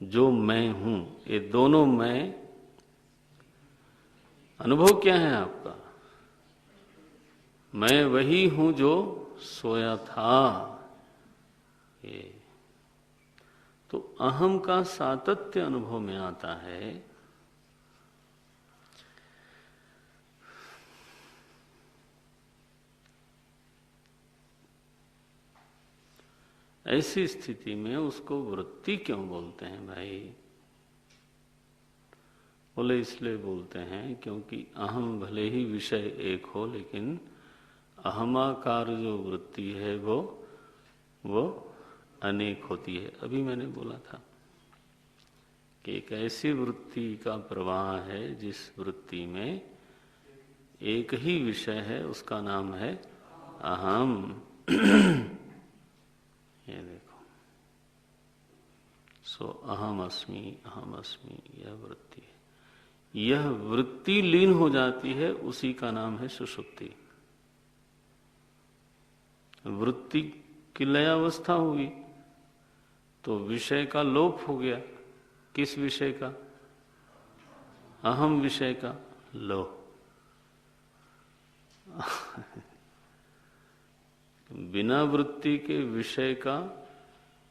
जो मैं हूं, ये दोनों मैं। अनुभव क्या है आपका? मैं वही हूं जो सोया था। ये तो अहम का सातत्य अनुभव में आता है। ऐसी स्थिति में उसको वृत्ति क्यों बोलते हैं भाई? बोले इसलिए बोलते हैं क्योंकि अहम भले ही विषय एक हो, लेकिन अहमाकार जो वृत्ति है वो अनेक होती है। अभी मैंने बोला था कि एक ऐसी वृत्ति का प्रवाह है जिस वृत्ति में एक ही विषय है, उसका नाम है अहम। ये देखो, सो अहम अस्मि, अहम अस्मि, यह वृत्ति है। यह वृत्ति लीन हो जाती है, उसी का नाम है सुषुप्ति। वृत्ति उसकी लयावस्था हुई तो विषय का लोप हो गया। किस विषय का? अहम विषय का लोप। बिना वृत्ति के विषय का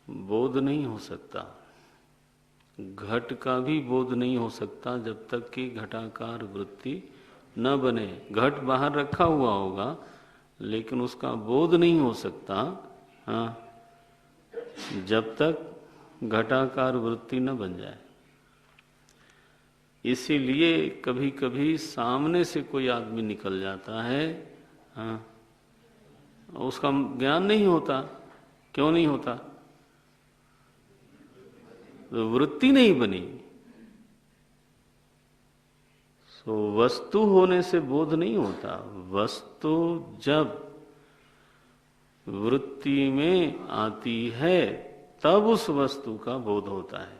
बोध नहीं हो सकता। घट का भी बोध नहीं हो सकता जब तक कि घटाकार वृत्ति न बने। घट बाहर रखा हुआ होगा लेकिन उसका बोध नहीं हो सकता, हाँ, जब तक घटाकार वृत्ति न बन जाए। इसीलिए कभी कभी सामने से कोई आदमी निकल जाता है, हाँ, उसका ज्ञान नहीं होता। क्यों नहीं होता? तो वृत्ति नहीं बनी। तो वस्तु होने से बोध नहीं होता। वस्तु जब वृत्ति में आती है तब उस वस्तु का बोध होता है।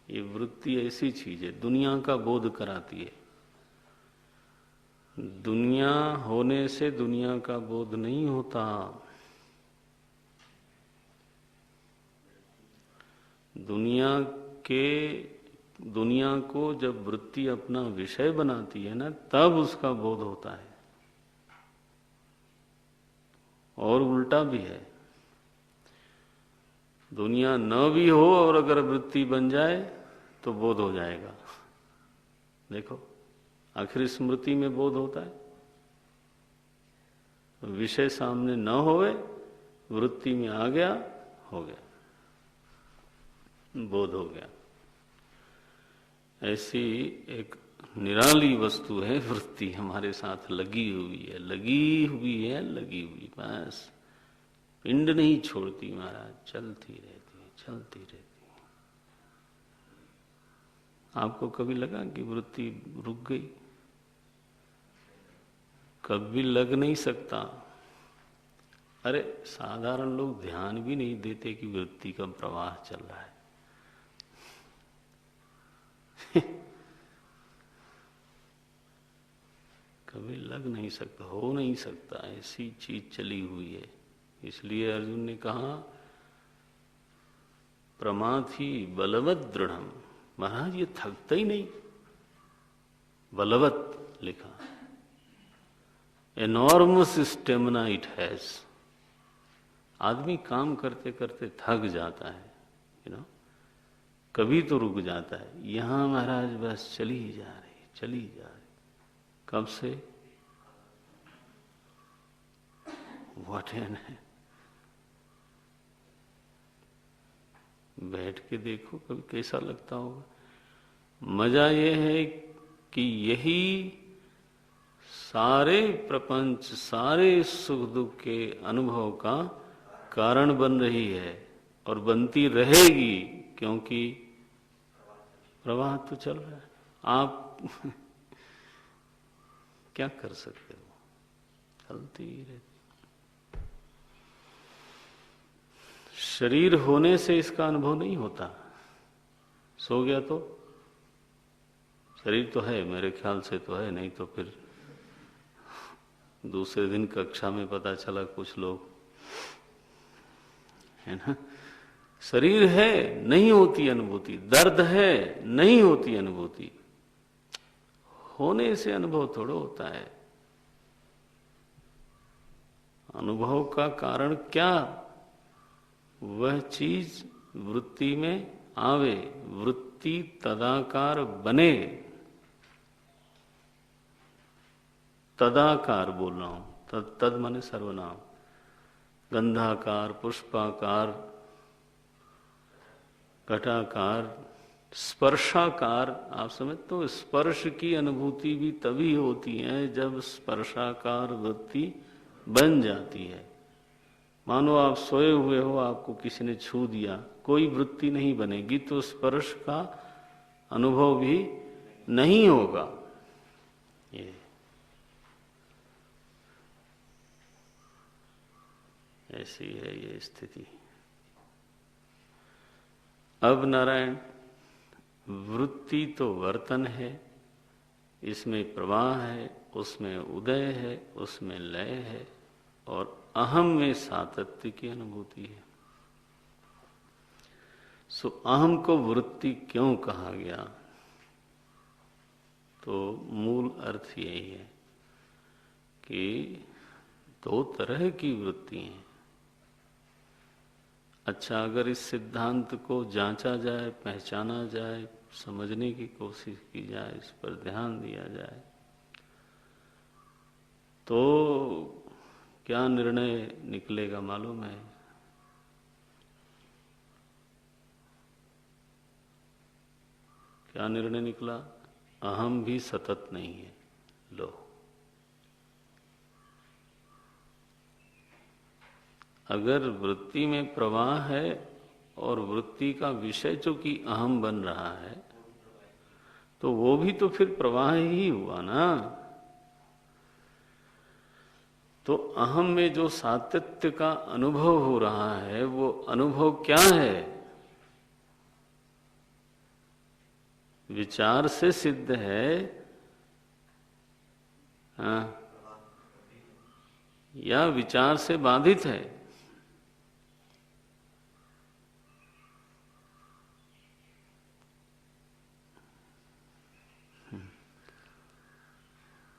ये वृत्ति ऐसी चीज है, दुनिया का बोध कराती है। दुनिया होने से दुनिया का बोध नहीं होता। दुनिया को जब वृत्ति अपना विषय बनाती है ना, तब उसका बोध होता है। और उल्टा भी है, दुनिया न भी हो और अगर वृत्ति बन जाए तो बोध हो जाएगा। देखो, आखिर स्मृति में बोध होता है। विषय सामने न होवे, वृत्ति में आ गया, हो गया, बोध हो गया। ऐसी एक निराली वस्तु है वृत्ति, हमारे साथ लगी हुई है, लगी हुई है, लगी हुई, बस पिंड नहीं छोड़ती महाराज, चलती रहती है, चलती रहती है। आपको कभी लगा कि वृत्ति रुक गई? कभी लग नहीं सकता। अरे साधारण लोग ध्यान भी नहीं देते कि वृत्ति का प्रवाह चल रहा है। कभी लग नहीं सकता, हो नहीं सकता, ऐसी चीज चली हुई है। इसलिए अर्जुन ने कहा प्रमाथि बलवत दृढ़म। महाराज ये थकता ही नहीं, बलवत लिखा, एनॉर्मस स्टेमिना इट हैज। आदमी काम करते करते थक जाता है, कभी तो रुक जाता है। यहां महाराज बस चली ही जा रही, चली ही जा रही। कब से? व्हाट एन है। बैठ के देखो कभी कैसा लगता होगा। मजा ये है कि यही सारे प्रपंच, सारे सुख दुख के अनुभव का कारण बन रही है और बनती रहेगी, क्योंकि प्रवाह तो चल रहा है। आप क्या कर सकते हो? चलती ही रहती। शरीर होने से इसका अनुभव नहीं होता। सो गया तो शरीर तो है, मेरे ख्याल से तो है, नहीं तो फिर दूसरे दिन कक्षा में पता चला कुछ लोग, है ना, शरीर है नहीं होती अनुभूति, दर्द है नहीं होती अनुभूति। होने से अनुभव थोड़ा होता है। अनुभव का कारण क्या? वह चीज वृत्ति में आवे, वृत्ति तदाकार बने। तदाकार बोल रहा हूं, तद माने सर्वनाम। गंधाकार, पुष्पाकार, घटाकार, स्पर्शाकार। आप समझ तो स्पर्श की अनुभूति भी तभी होती है जब स्पर्शाकार वृत्ति बन जाती है। मानो आप सोए हुए हो, आपको किसी ने छू दिया, कोई वृत्ति नहीं बनेगी तो स्पर्श का अनुभव भी नहीं होगा। ये ऐसी है ये स्थिति। अब नारायण, वृत्ति तो वर्तन है, इसमें प्रवाह है, उसमें उदय है, उसमें लय है और अहम में सातत्य की अनुभूति है। सो अहम को वृत्ति क्यों कहा गया? तो मूल अर्थ यही है कि दो तरह की वृत्ति हैं। अच्छा, अगर इस सिद्धांत को जांचा जाए, पहचाना जाए, समझने की कोशिश की जाए, इस पर ध्यान दिया जाए, तो क्या निर्णय निकलेगा मालूम है? क्या निर्णय निकला? अहम भी सतत नहीं है। लो, अगर वृत्ति में प्रवाह है और वृत्ति का विषय जो कि अहम बन रहा है, तो वो भी तो फिर प्रवाह ही हुआ ना। तो अहम में जो सातत्य का अनुभव हो रहा है, वो अनुभव क्या है? विचार से सिद्ध है, हाँ, या विचार से बाधित है?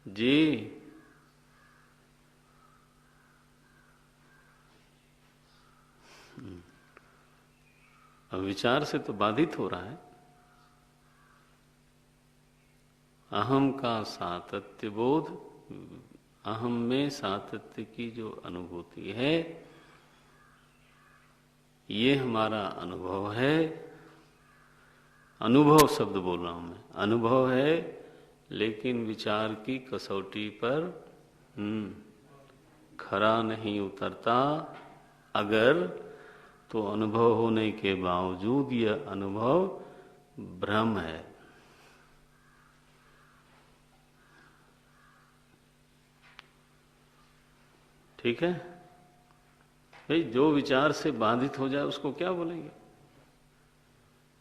जी, अब विचार से तो बाधित हो रहा है। अहम का सातत्य बोध, अहम में सातत्य की जो अनुभूति है, ये हमारा अनुभव है। अनुभव शब्द बोल रहा हूं मैं, अनुभव है, लेकिन विचार की कसौटी पर खरा नहीं उतरता। अगर तो अनुभव होने के बावजूद यह अनुभव भ्रम है। ठीक है भाई, जो विचार से बाधित हो जाए उसको क्या बोलेंगे?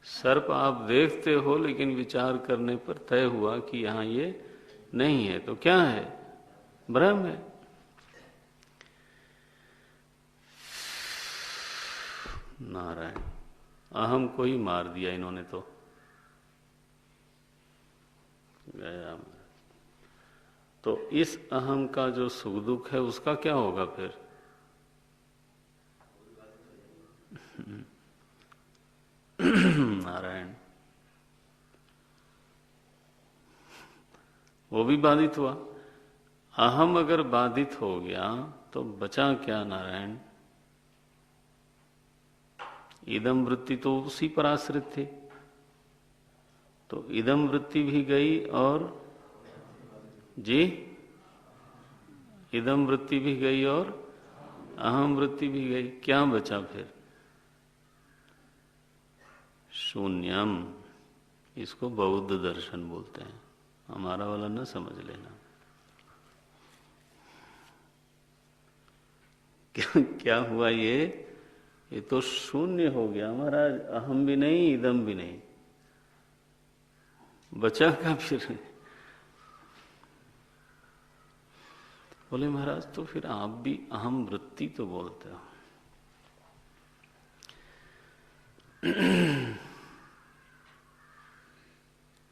सर्प आप देखते हो, लेकिन विचार करने पर तय हुआ कि यहां ये नहीं है, तो क्या है? भ्रम है। नारायण, अहम को ही मार दिया इन्होंने तो। गया। तो इस अहम का जो सुख दुख है, उसका क्या होगा फिर? नारायण, वो भी बाधित हुआ। अहम अगर बाधित हो गया तो बचा क्या नारायण? इदम वृत्ति तो उसी पर आश्रित थे, तो इदम वृत्ति भी गई, और जी, इदम वृत्ति भी गई और अहम वृत्ति भी गई। क्या बचा फिर? शून्यम। इसको बौद्ध दर्शन बोलते हैं, हमारा वाला न समझ लेना। क्या हुआ ये तो शून्य हो गया हमारा। अहम भी नहीं, इदम भी नहीं, बचा क्या फिर? बोले महाराज, तो फिर आप भी अहम वृत्ति तो बोलते हो।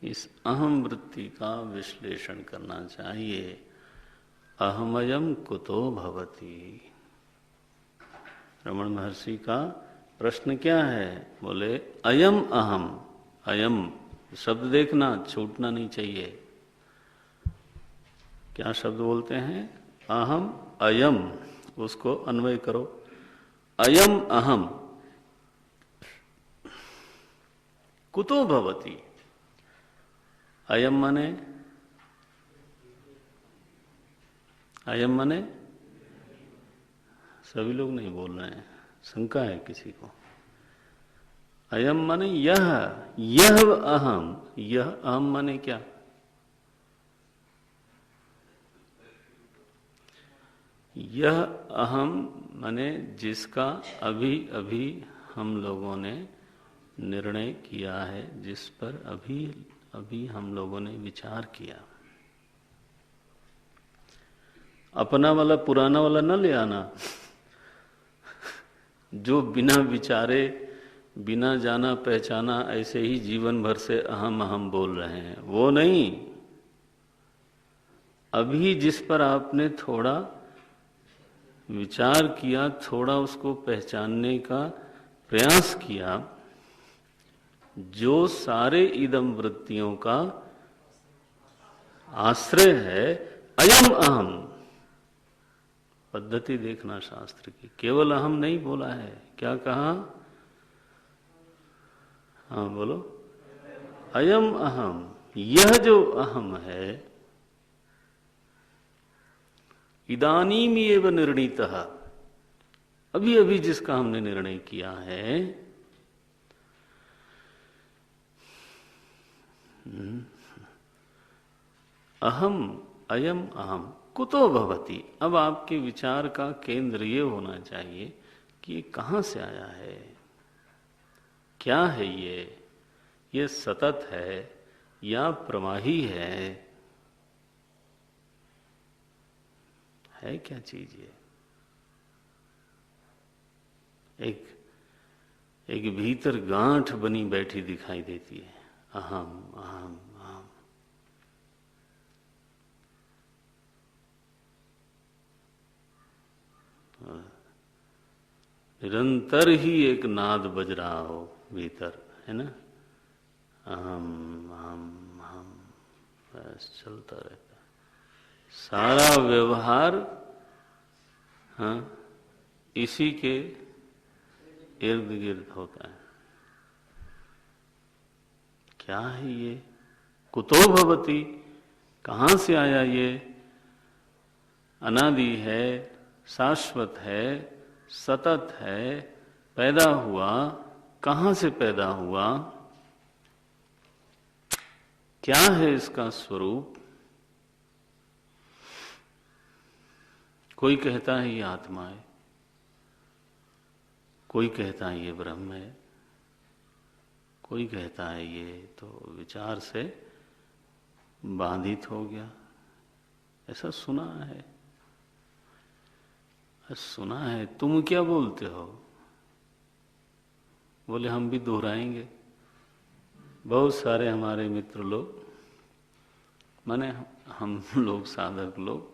इस अहम वृत्ति का विश्लेषण करना चाहिए। अहमयम कुतो भवति? रमण महर्षि का प्रश्न क्या है? बोले अयम अहम। अयम शब्द देखना, छूटना नहीं चाहिए। क्या शब्द बोलते हैं? अहम अयम, उसको अन्वय करो। अयम अहम कुतो भवति? अयम माने, अयम माने, सभी लोग नहीं बोल रहे हैं, शंका है किसी को। अयम माने यह अहम। यह अहम माने क्या? यह अहम माने जिसका अभी अभी हम लोगों ने निर्णय किया है, जिस पर अभी अभी हम लोगों ने विचार किया। अपना वाला पुराना वाला न ले आना जो बिना विचारे, बिना जाना पहचाना ऐसे ही जीवन भर से अहम अहम बोल रहे हैं, वो नहीं। अभी जिस पर आपने थोड़ा विचार किया, थोड़ा उसको पहचानने का प्रयास किया, जो सारे इदम वृत्तियों का आश्रय है, अयम अहम। पद्धति देखना शास्त्र की, केवल अहम नहीं बोला है, क्या कहा? हाँ बोलो, अयम अहम। यह जो अहम है, इदानीम एव निर्णीतः, अभी अभी जिसका हमने निर्णय किया है, अहम अयम अहम कुतो भवति। अब आपके विचार का केंद्र ये होना चाहिए कि ये कहाँ से आया है, क्या है ये सतत है या प्रवाही है क्या चीज ये? एक भीतर गांठ बनी बैठी दिखाई देती है, अहम अहम अहम। निरंतर ही एक नाद बज रहा हो भीतर, है ना, अहम अहम अहम, बस चलता रहता सारा व्यवहार। हाँ, इसी के इर्द गिर्द होता है। क्या है ये? कुतो भवति, कहाँ से आया ये? अनादि है, शाश्वत है, सतत है, पैदा हुआ, कहाँ से पैदा हुआ, क्या है इसका स्वरूप? कोई कहता है ये आत्मा है, कोई कहता है ये ब्रह्म है, कोई कहता है ये तो विचार से बाधित हो गया। ऐसा सुना है, सुना है। तुम क्या बोलते हो? बोले हम भी दोहराएंगे। बहुत सारे हमारे मित्र लोग, माने हम लोग साधक लोग,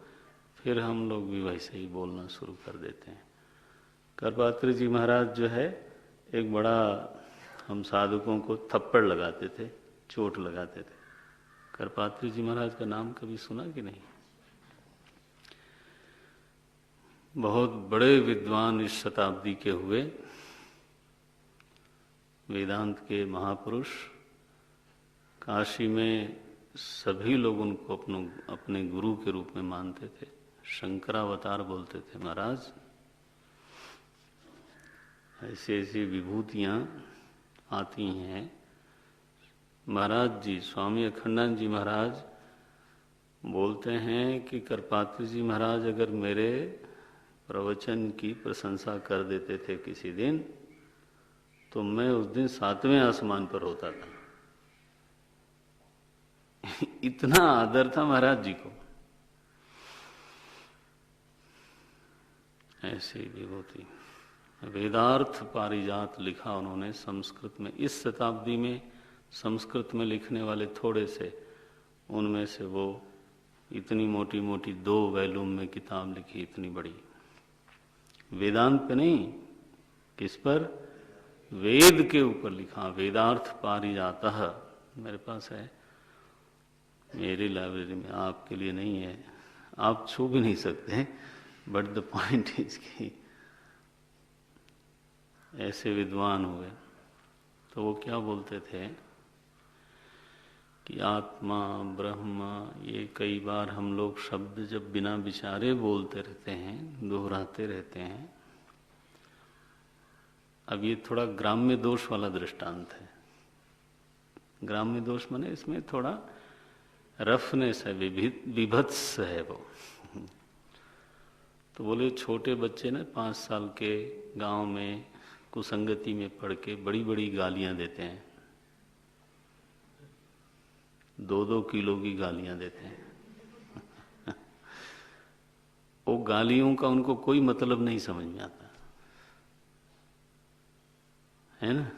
फिर हम लोग भी वैसे ही बोलना शुरू कर देते हैं। करपात्री जी महाराज जो है, एक बड़ा हम साधकों को थप्पड़ लगाते थे, चोट लगाते थे। करपात्री जी महाराज का नाम कभी सुना कि नहीं? बहुत बड़े विद्वान इस शताब्दी के हुए, वेदांत के महापुरुष। काशी में सभी लोग उनको अपने गुरु के रूप में मानते थे, शंकरावतार बोलते थे महाराज। ऐसी ऐसी विभूतियां आती हैं। महाराज जी, स्वामी अखंडानंद जी महाराज बोलते हैं कि करपात्री जी महाराज अगर मेरे प्रवचन की प्रशंसा कर देते थे किसी दिन, तो मैं उस दिन 7वें आसमान पर होता था। इतना आदर था महाराज जी को। ऐसी विभूति। वेदार्थ पारिजात लिखा उन्होंने संस्कृत में। इस शताब्दी में संस्कृत में लिखने वाले थोड़े से, उनमें से वो इतनी मोटी मोटी 2 वॉल्यूम में किताब लिखी, इतनी बड़ी। वेदांत पे नहीं, किस पर? वेद के ऊपर लिखा, वेदार्थ पारिजातः। मेरे पास है, मेरी लाइब्रेरी में, आपके लिए नहीं है, आप छू भी नहीं सकते, बट द पॉइंट इज कि ऐसे विद्वान हुए। तो वो क्या बोलते थे कि आत्मा, ब्रह्म, ये कई बार हम लोग शब्द जब बिना विचारे बोलते रहते हैं, दोहराते रहते हैं। अब ये थोड़ा ग्राम्य दोष वाला दृष्टांत है। ग्राम्य दोष माने इसमें थोड़ा रफनेस है, विभत्स है वो। तो बोले छोटे बच्चे ना 5 साल के गांव में कुसंगति में पढ़ के बड़ी बड़ी गालियां देते हैं, 2-2 किलो की गालियां देते हैं। गालियों का उनको कोई मतलब नहीं समझ में आता, है ना।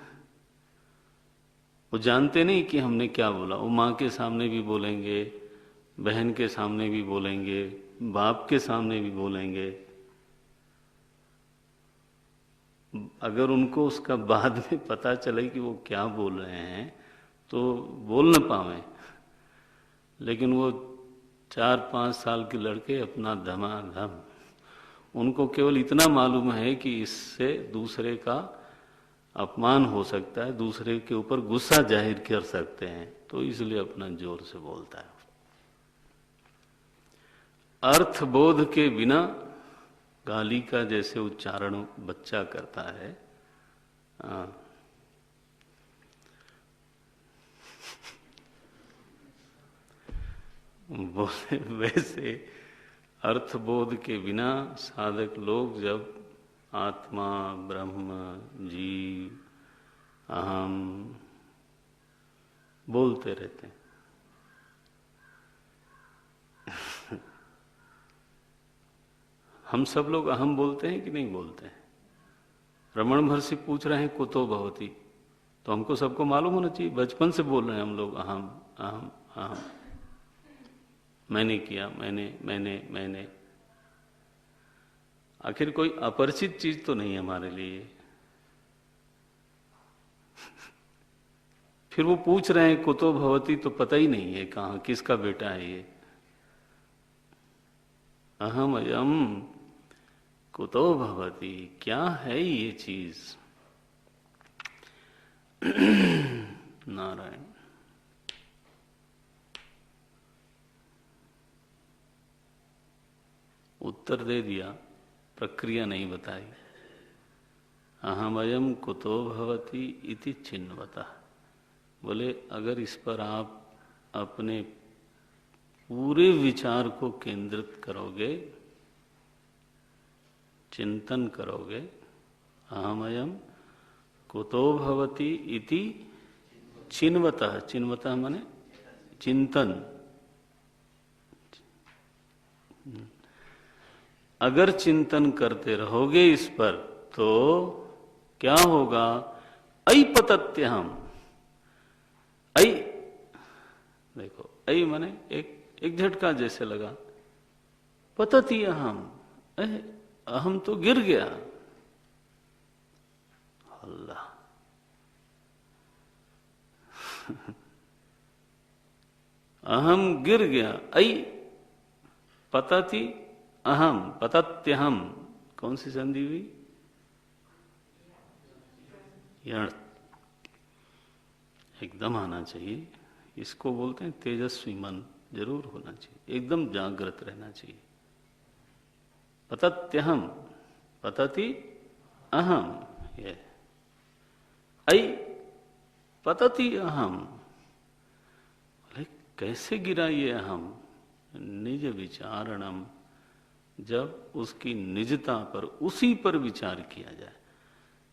वो जानते नहीं कि हमने क्या बोला। वो माँ के सामने भी बोलेंगे, बहन के सामने भी बोलेंगे, बाप के सामने भी बोलेंगे। अगर उनको उसका बाद में पता चले कि वो क्या बोल रहे हैं तो बोल न पावे। लेकिन वो 4-5 साल के लड़के अपना धमाधम, उनको केवल इतना मालूम है कि इससे दूसरे का अपमान हो सकता है, दूसरे के ऊपर गुस्सा जाहिर कर सकते हैं, तो इसलिए अपना जोर से बोलता है। अर्थ बोध के बिना गाली का जैसे उच्चारण बच्चा करता है, बोले वैसे अर्थबोध के बिना साधक लोग जब आत्मा, ब्रह्म, जीव, अहम बोलते रहते हैं। हम सब लोग अहम बोलते हैं कि नहीं बोलते हैं? रमण महर्षि पूछ रहे हैं कुतो भवति, तो हमको सबको मालूम होना चाहिए। बचपन से बोल रहे हैं हम लोग अहम अहम अहम, मैंने किया, मैंने। आखिर कोई अपरिचित चीज तो नहीं हमारे लिए। फिर वो पूछ रहे हैं कुतो भवति, तो पता ही नहीं है कहाँ किसका बेटा है ये। अहम अयम कुतो भवति, क्या है ये चीज? नारायण। उत्तर दे दिया, प्रक्रिया नहीं बताई। अहमयम कुतो भवति इति चिन्वतः। बोले अगर इस पर आप अपने पूरे विचार को केंद्रित करोगे, चिंतन करोगे, अहमयम कुतो भवति इति चिन्वतः, चिन्वतः माने चिंतन। अगर चिंतन करते रहोगे इस पर तो क्या होगा? ऐपतत्यहम, ऐ देखो, ऐ माने एक झटका जैसे लगा। पतति अहम, अहम तो गिर गया। अल्लाह। अहम गिर गया। ऐ पतति अहम, पतत्यहम, कौन सी संधि हुई? यण एकदम आना चाहिए। इसको बोलते हैं तेजस्वी मन, जरूर होना चाहिए, एकदम जागृत रहना चाहिए। पतत्यहम, पतति अहम, ये ऐ पतति अहम। बोले कैसे गिरा ये अहम? निज विचारणम, जब उसकी निजता पर, उसी पर विचार किया जाए।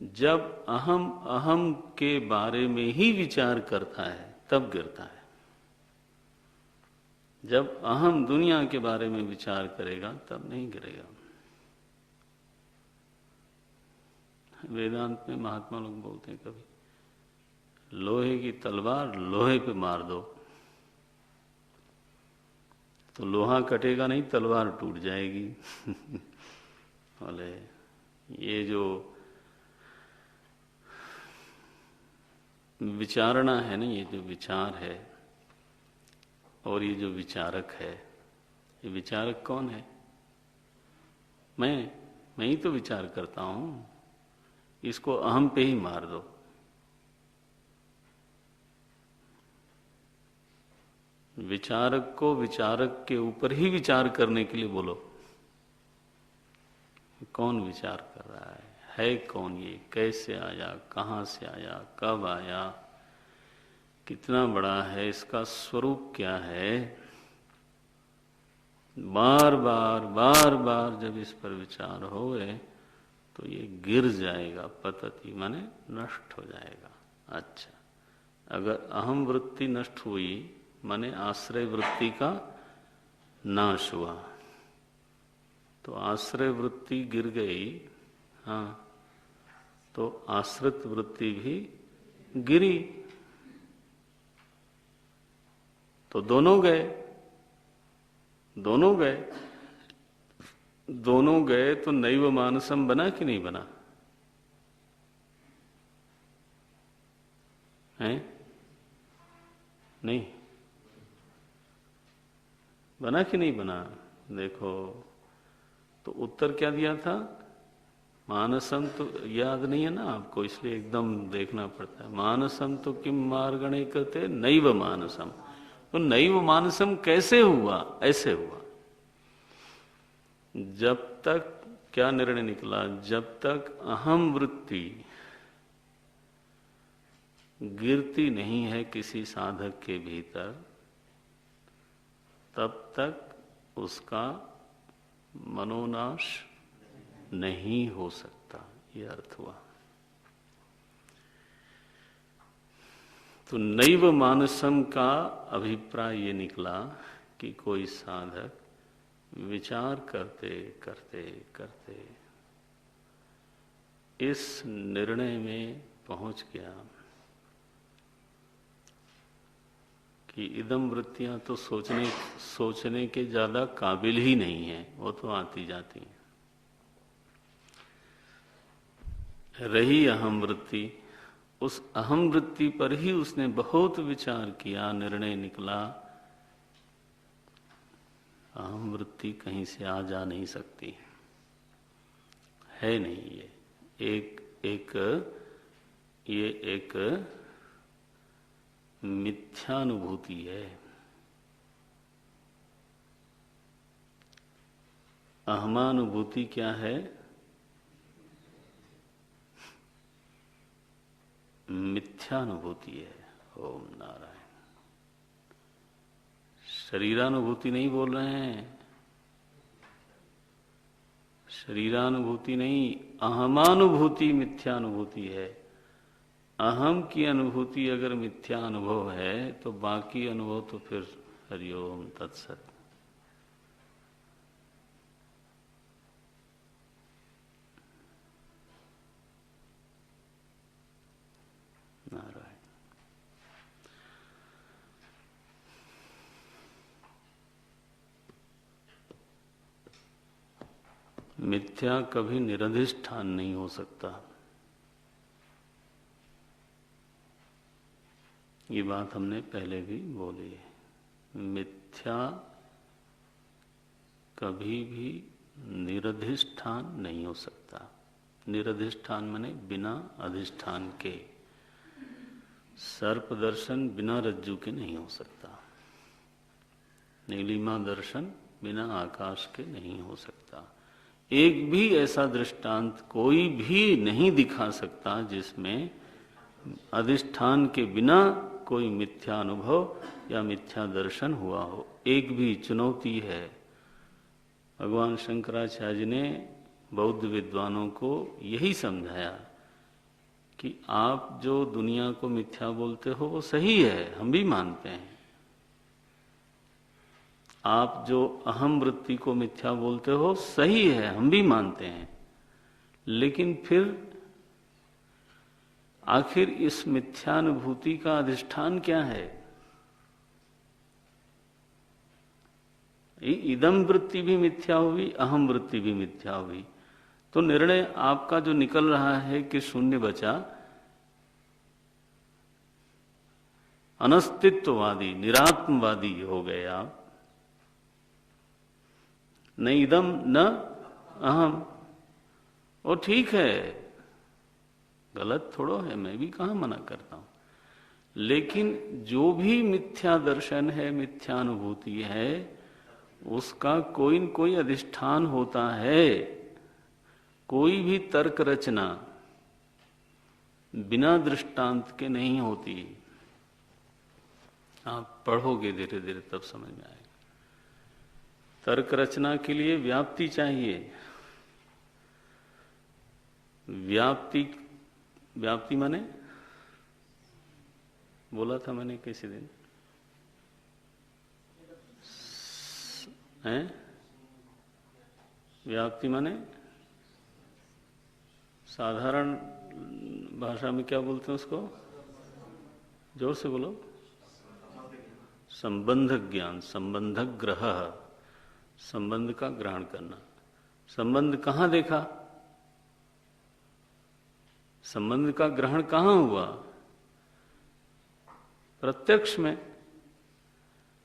जब अहम अहम के बारे में ही विचार करता है तब गिरता है। जब अहम दुनिया के बारे में विचार करेगा तब नहीं गिरेगा। वेदांत में महात्मा लोग बोलते हैं कभी, लोहे की तलवार लोहे पे मार दो तो लोहा कटेगा नहीं, तलवार टूट जाएगी। बोले ये जो विचारणा है ना, ये जो विचार है और ये जो विचारक है, ये विचारक कौन है? मैं ही तो विचार करता हूं। इसको अहम पे ही मार दो। विचारक को विचारक के ऊपर ही विचार करने के लिए बोलो। कौन विचार कर रहा है कौन ये? कैसे आया, कहां से आया, कब आया, कितना बड़ा है, इसका स्वरूप क्या है? बार बार जब इस पर विचार होए तो ये गिर जाएगा। पतति माने नष्ट हो जाएगा। अच्छा, अगर अहम वृत्ति नष्ट हुई माने आश्रय वृत्ति का नाश हुआ। तो आश्रय वृत्ति गिर गई, हाँ, तो आश्रित वृत्ति भी गिरी, तो दोनों गए, दोनों गए, दोनों गए, तो नैव मानसम बना कि नहीं बना? है नहीं बना कि नहीं बना? देखो, तो उत्तर क्या दिया था? मानसम तो याद नहीं है ना आपको, इसलिए एकदम देखना पड़ता है। मानसम तो किम मार्गणे कहते, नैव मानसम। तो नैव मानसम कैसे हुआ? ऐसे हुआ, जब तक क्या निर्णय निकला, जब तक अहम वृत्ति गिरती नहीं है किसी साधक के भीतर, तब तक उसका मनोनाश नहीं हो सकता, यह अर्थ हुआ। तो नैव मानसम का अभिप्राय ये निकला कि कोई साधक विचार करते करते करते इस निर्णय में पहुंच गया कि इदम वृत्तियां तो सोचने के ज्यादा काबिल ही नहीं है, वो तो आती जाती हैं। रही अहम वृत्ति, उस अहम वृत्ति पर ही उसने बहुत विचार किया, निर्णय निकला अहम वृत्ति कहीं से आ जा नहीं सकती, है नहीं, ये एक मिथ्यानुभूति है। अहमानुभूति क्या है? मिथ्यानुभूति है। ओम नारायण। शरीरानुभूति नहीं बोल रहे हैं, शरीरानुभूति नहीं, अहमानुभूति मिथ्यानुभूति है। अहम की अनुभूति अगर मिथ्या अनुभव है तो बाकी अनुभव तो फिर हरिओम तत्सत। नारायण। मिथ्या कभी निरधिष्ठान नहीं हो सकता, ये बात हमने पहले भी बोली है। मिथ्या कभी भी निरधिष्ठान नहीं हो सकता। निरधिष्ठान माने बिना अधिष्ठान के। सर्प दर्शन बिना रज्जु के नहीं हो सकता, नीलिमा दर्शन बिना आकाश के नहीं हो सकता। एक भी ऐसा दृष्टांत कोई भी नहीं दिखा सकता जिसमें अधिष्ठान के बिना कोई मिथ्या अनुभव या मिथ्या दर्शन हुआ हो। एक भी चुनौती है। भगवान शंकराचार्य जी ने बौद्ध विद्वानों को यही समझाया कि आप जो दुनिया को मिथ्या बोलते हो वो सही है, हम भी मानते हैं। आप जो अहम वृत्ति को मिथ्या बोलते हो सही है, हम भी मानते हैं, लेकिन फिर आखिर इस मिथ्यानुभूति का अधिष्ठान क्या है? इदम वृत्ति भी मिथ्या हुई, अहम वृत्ति भी मिथ्या हुई, तो निर्णय आपका जो निकल रहा है कि शून्य बचा, अनस्तित्ववादी निरात्मवादी हो गए आप। न इदम न अहम, और ठीक है, गलत थोड़ो है, मैं भी कहाँ मना करता हूं, लेकिन जो भी मिथ्या दर्शन है, मिथ्यानुभूति है, उसका कोई न कोई अधिष्ठान होता है। कोई भी तर्क रचना बिना दृष्टांत के नहीं होती। आप पढ़ोगे धीरे धीरे तब समझ में आएगा। तर्क रचना के लिए व्याप्ति चाहिए। व्याप्ति माने, बोला था मैंने किसी दिन, हैं? व्याप्ति माने साधारण भाषा में क्या बोलते हैं उसको? जोर से बोलो। संबंध ज्ञान, संबंध ग्रह, संबंध का ग्रहण करना। संबंध कहाँ देखा? संबंध का ग्रहण कहाँ हुआ? प्रत्यक्ष में।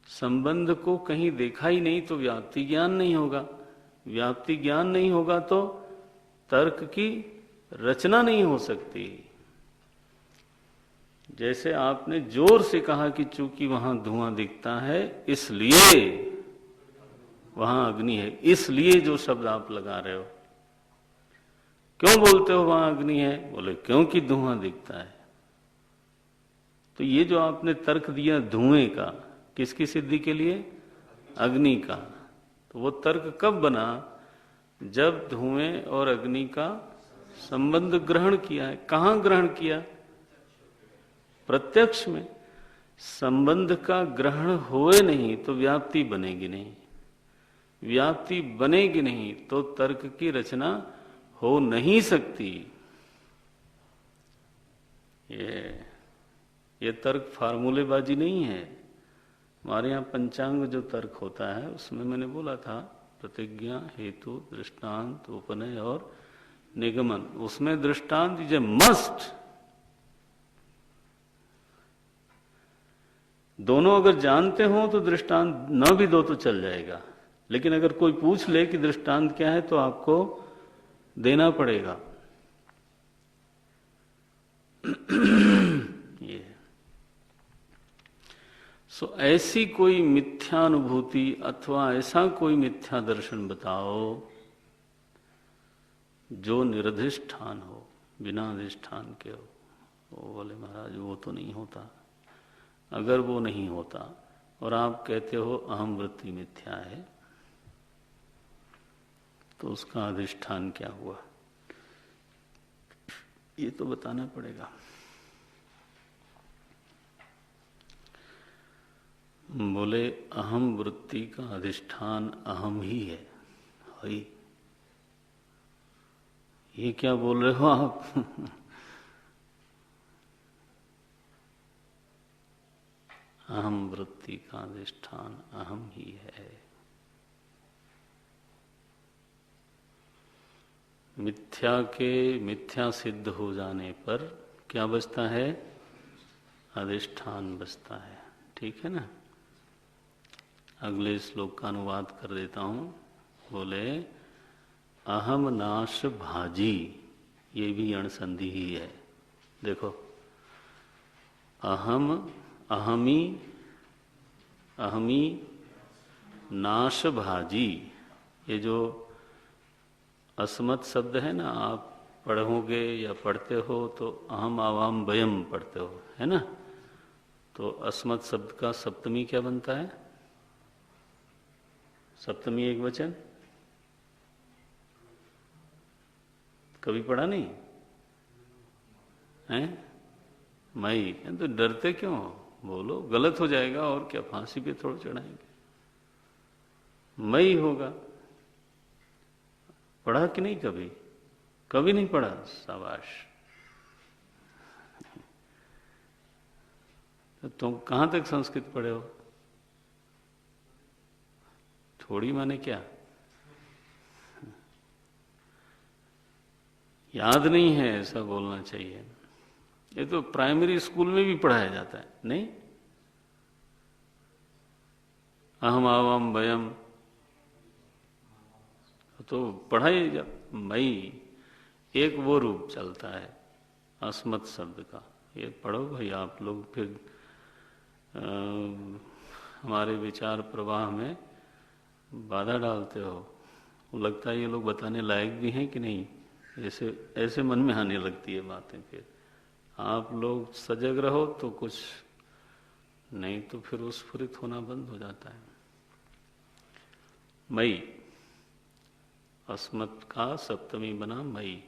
संबंध को कहीं देखा ही नहीं तो व्याप्ति ज्ञान नहीं होगा। व्याप्ति ज्ञान नहीं होगा तो तर्क की रचना नहीं हो सकती। जैसे आपने जोर से कहा कि चूंकि वहां धुआं दिखता है इसलिए वहां अग्नि है, इसलिए जो शब्द आप लगा रहे हो, क्यों बोलते हो वहां अग्नि है? बोले क्योंकि धुआं दिखता है। तो ये जो आपने तर्क दिया धुएं का, किसकी सिद्धि के लिए? अग्नि का। तो वो तर्क कब बना? जब धुएं और अग्नि का संबंध ग्रहण किया है। कहां ग्रहण किया? प्रत्यक्ष में। संबंध का ग्रहण होए नहीं तो व्याप्ति बनेगी नहीं, व्याप्ति बनेगी नहीं तो तर्क की रचना हो नहीं सकती। ये तर्क फार्मूलेबाजी नहीं है। हमारे यहाँ पंचांग जो तर्क होता है उसमें मैंने बोला था प्रतिज्ञा, हेतु, दृष्टांत, उपनय और निगमन। उसमें दृष्टांत इज ए मस्ट। दोनों अगर जानते हो तो दृष्टांत न भी दो तो चल जाएगा, लेकिन अगर कोई पूछ ले कि दृष्टांत क्या है तो आपको देना पड़ेगा। ये सो ऐसी कोई मिथ्यानुभूति अथवा ऐसा कोई मिथ्या दर्शन बताओ जो निरधिष्ठान हो, बिना अधिष्ठान के हो। वो बोले महाराज वो तो नहीं होता। अगर वो नहीं होता और आप कहते हो अहम वृत्ति मिथ्या है तो उसका अधिष्ठान क्या हुआ? ये तो बताना पड़ेगा। बोले अहम वृत्ति का अधिष्ठान अहम ही है। हई ये क्या बोल रहे हो आप? अहम वृत्ति का अधिष्ठान अहम ही है। मिथ्या के मिथ्या सिद्ध हो जाने पर क्या बचता है? अधिष्ठान बचता है। ठीक है ना? अगले श्लोक का अनुवाद कर देता हूं। बोले अहम नाश भाजी, ये भी अणसंधि ही है। देखो अहम, अहमी, अहमी, नाश भाजी, ये जो अस्मत् शब्द है ना, आप पढ़ोगे या पढ़ते हो तो अहम आवाम वयम पढ़ते हो, है ना? तो अस्मत् शब्द का सप्तमी क्या बनता है? सप्तमी एक वचन कभी पढ़ा नहीं है? मई। तो डरते क्यों? बोलो, गलत हो जाएगा और क्या, फांसी पे थोड़ा चढ़ाएंगे। मई होगा। पढ़ा कि नहीं कभी? कभी नहीं पढ़ा? शाबाश। तो तुम कहां तक संस्कृत पढ़े हो? थोड़ी माने क्या? याद नहीं है ऐसा बोलना चाहिए। ये तो प्राइमरी स्कूल में भी पढ़ाया जाता है, नहीं? अहम आवाम वयम तो पढ़ाई जा। मई एक वो रूप चलता है अस्मत् शब्द का। ये पढ़ो भाई आप लोग, फिर हमारे विचार प्रवाह में बाधा डालते हो। वो लगता है ये लोग बताने लायक भी हैं कि नहीं, ऐसे ऐसे मन में आने लगती है बातें। फिर आप लोग सजग रहो तो कुछ, नहीं तो फिर वो स्फुरित होना बंद हो जाता है। मई, अस्मत् का सप्तमी बना मई।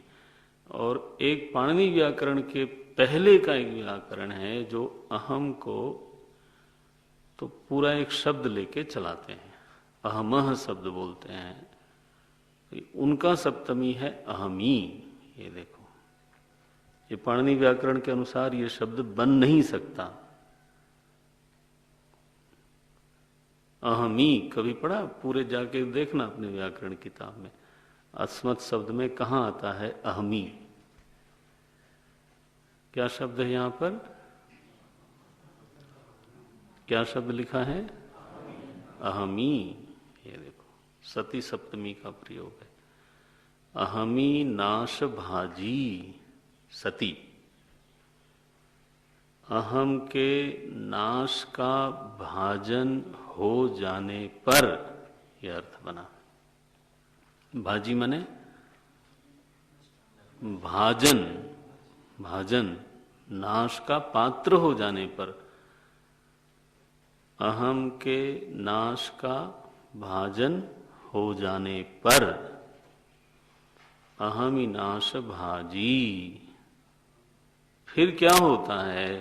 और एक पाणिनि व्याकरण के पहले का एक व्याकरण है जो अहम को तो पूरा एक शब्द लेके चलाते हैं, अहमह शब्द बोलते हैं। उनका सप्तमी है अहमी। ये देखो, ये पाणिनि व्याकरण के अनुसार ये शब्द बन नहीं सकता। अहमी कभी पढ़ा? पूरे जाके देखना अपने व्याकरण किताब में, अस्मत् शब्द में कहां आता है अहमी। क्या शब्द है यहां पर? क्या शब्द लिखा है? अहमी। ये देखो, सती सप्तमी का प्रयोग है। अहमी नाश भाजी सती। अहम के नाश का भाजन हो जाने पर, यह अर्थ बना। भाजी माने भाजन, भाजन, नाश का पात्र हो जाने पर। अहम के नाश का भाजन हो जाने पर अहमी नाश भाजी। फिर क्या होता है?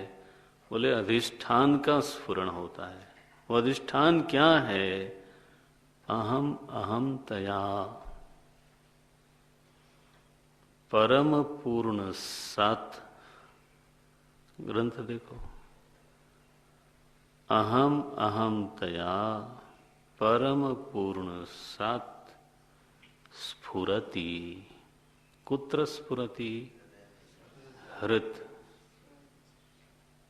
बोले अधिष्ठान का स्फुरण होता है। वो अधिष्ठान क्या है? अहम अहम तया परम पूर्ण सत। ग्रंथ देखो, अहम अहम तया परम पूर्ण सत स्फुरति। कुत्र स्फुरति? हृत,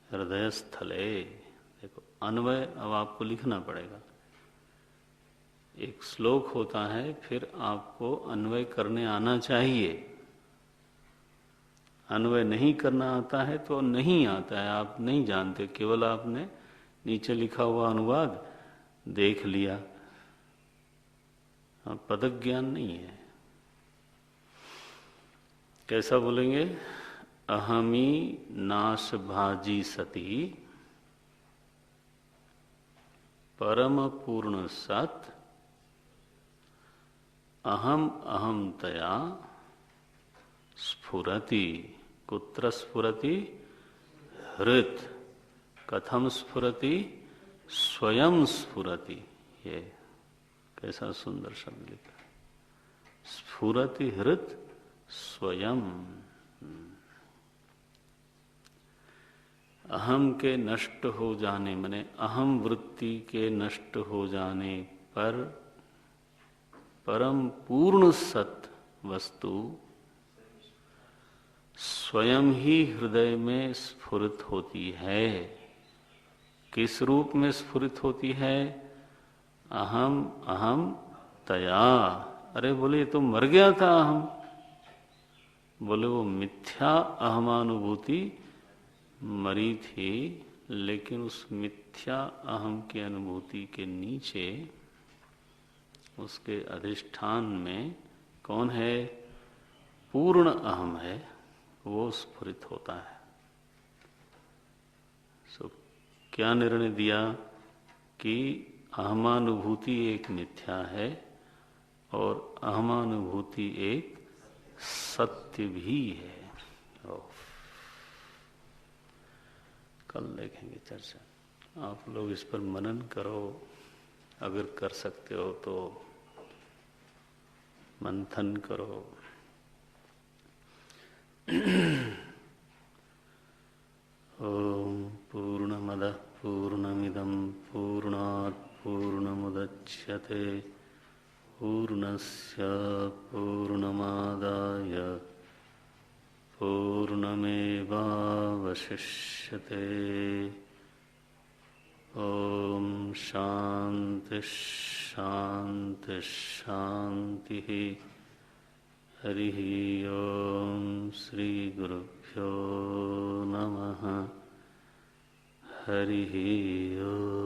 हृदय स्थले। देखो अन्वय अब आपको लिखना पड़ेगा। एक श्लोक होता है, फिर आपको अन्वय करने आना चाहिए। अन्वय नहीं करना आता है तो नहीं आता है, आप नहीं जानते, केवल आपने नीचे लिखा हुआ अनुवाद देख लिया, पदक ज्ञान नहीं है। कैसा बोलेंगे? अहमी नाश भाजी सती परम पूर्ण सत अहम अहम तया स्फुरति। कुत्र स्फुरति? हृत। कथम स्फुरति? स्वयं स्फुरति। ये कैसा सुंदर शब्द लिखा, स्फुरति हृत स्वयं। अहम के नष्ट हो जाने, माने अहम वृत्ति के नष्ट हो जाने पर परम पूर्ण सत वस्तु स्वयं ही हृदय में स्फुरित होती है। किस रूप में स्फुरित होती है? अहम अहम तया। अरे बोले ये तो मर गया था अहम। बोले वो मिथ्या अहमानुभूति मरी थी, लेकिन उस मिथ्या अहम की अनुभूति के नीचे उसके अधिष्ठान में कौन है? पूर्ण अहम है, वो स्फुरित होता है। सो क्या निर्णय दिया कि अहमानुभूति एक मिथ्या है और अहमानुभूति एक सत्य भी है। कल देखेंगे चर्चा। आप लोग इस पर मनन करो, अगर कर सकते हो तो मंथन करो। ओम पूर्णमदः पूर्णमिदं पूर्णात् पूर्णमुदच्यते पूर्णस्य पूर्णमादाय पूर्णमेवावशिष्यते। ओम शांति शांति शांति। हरि ओम श्री गुरुभ्यो नमः। हरि ओम।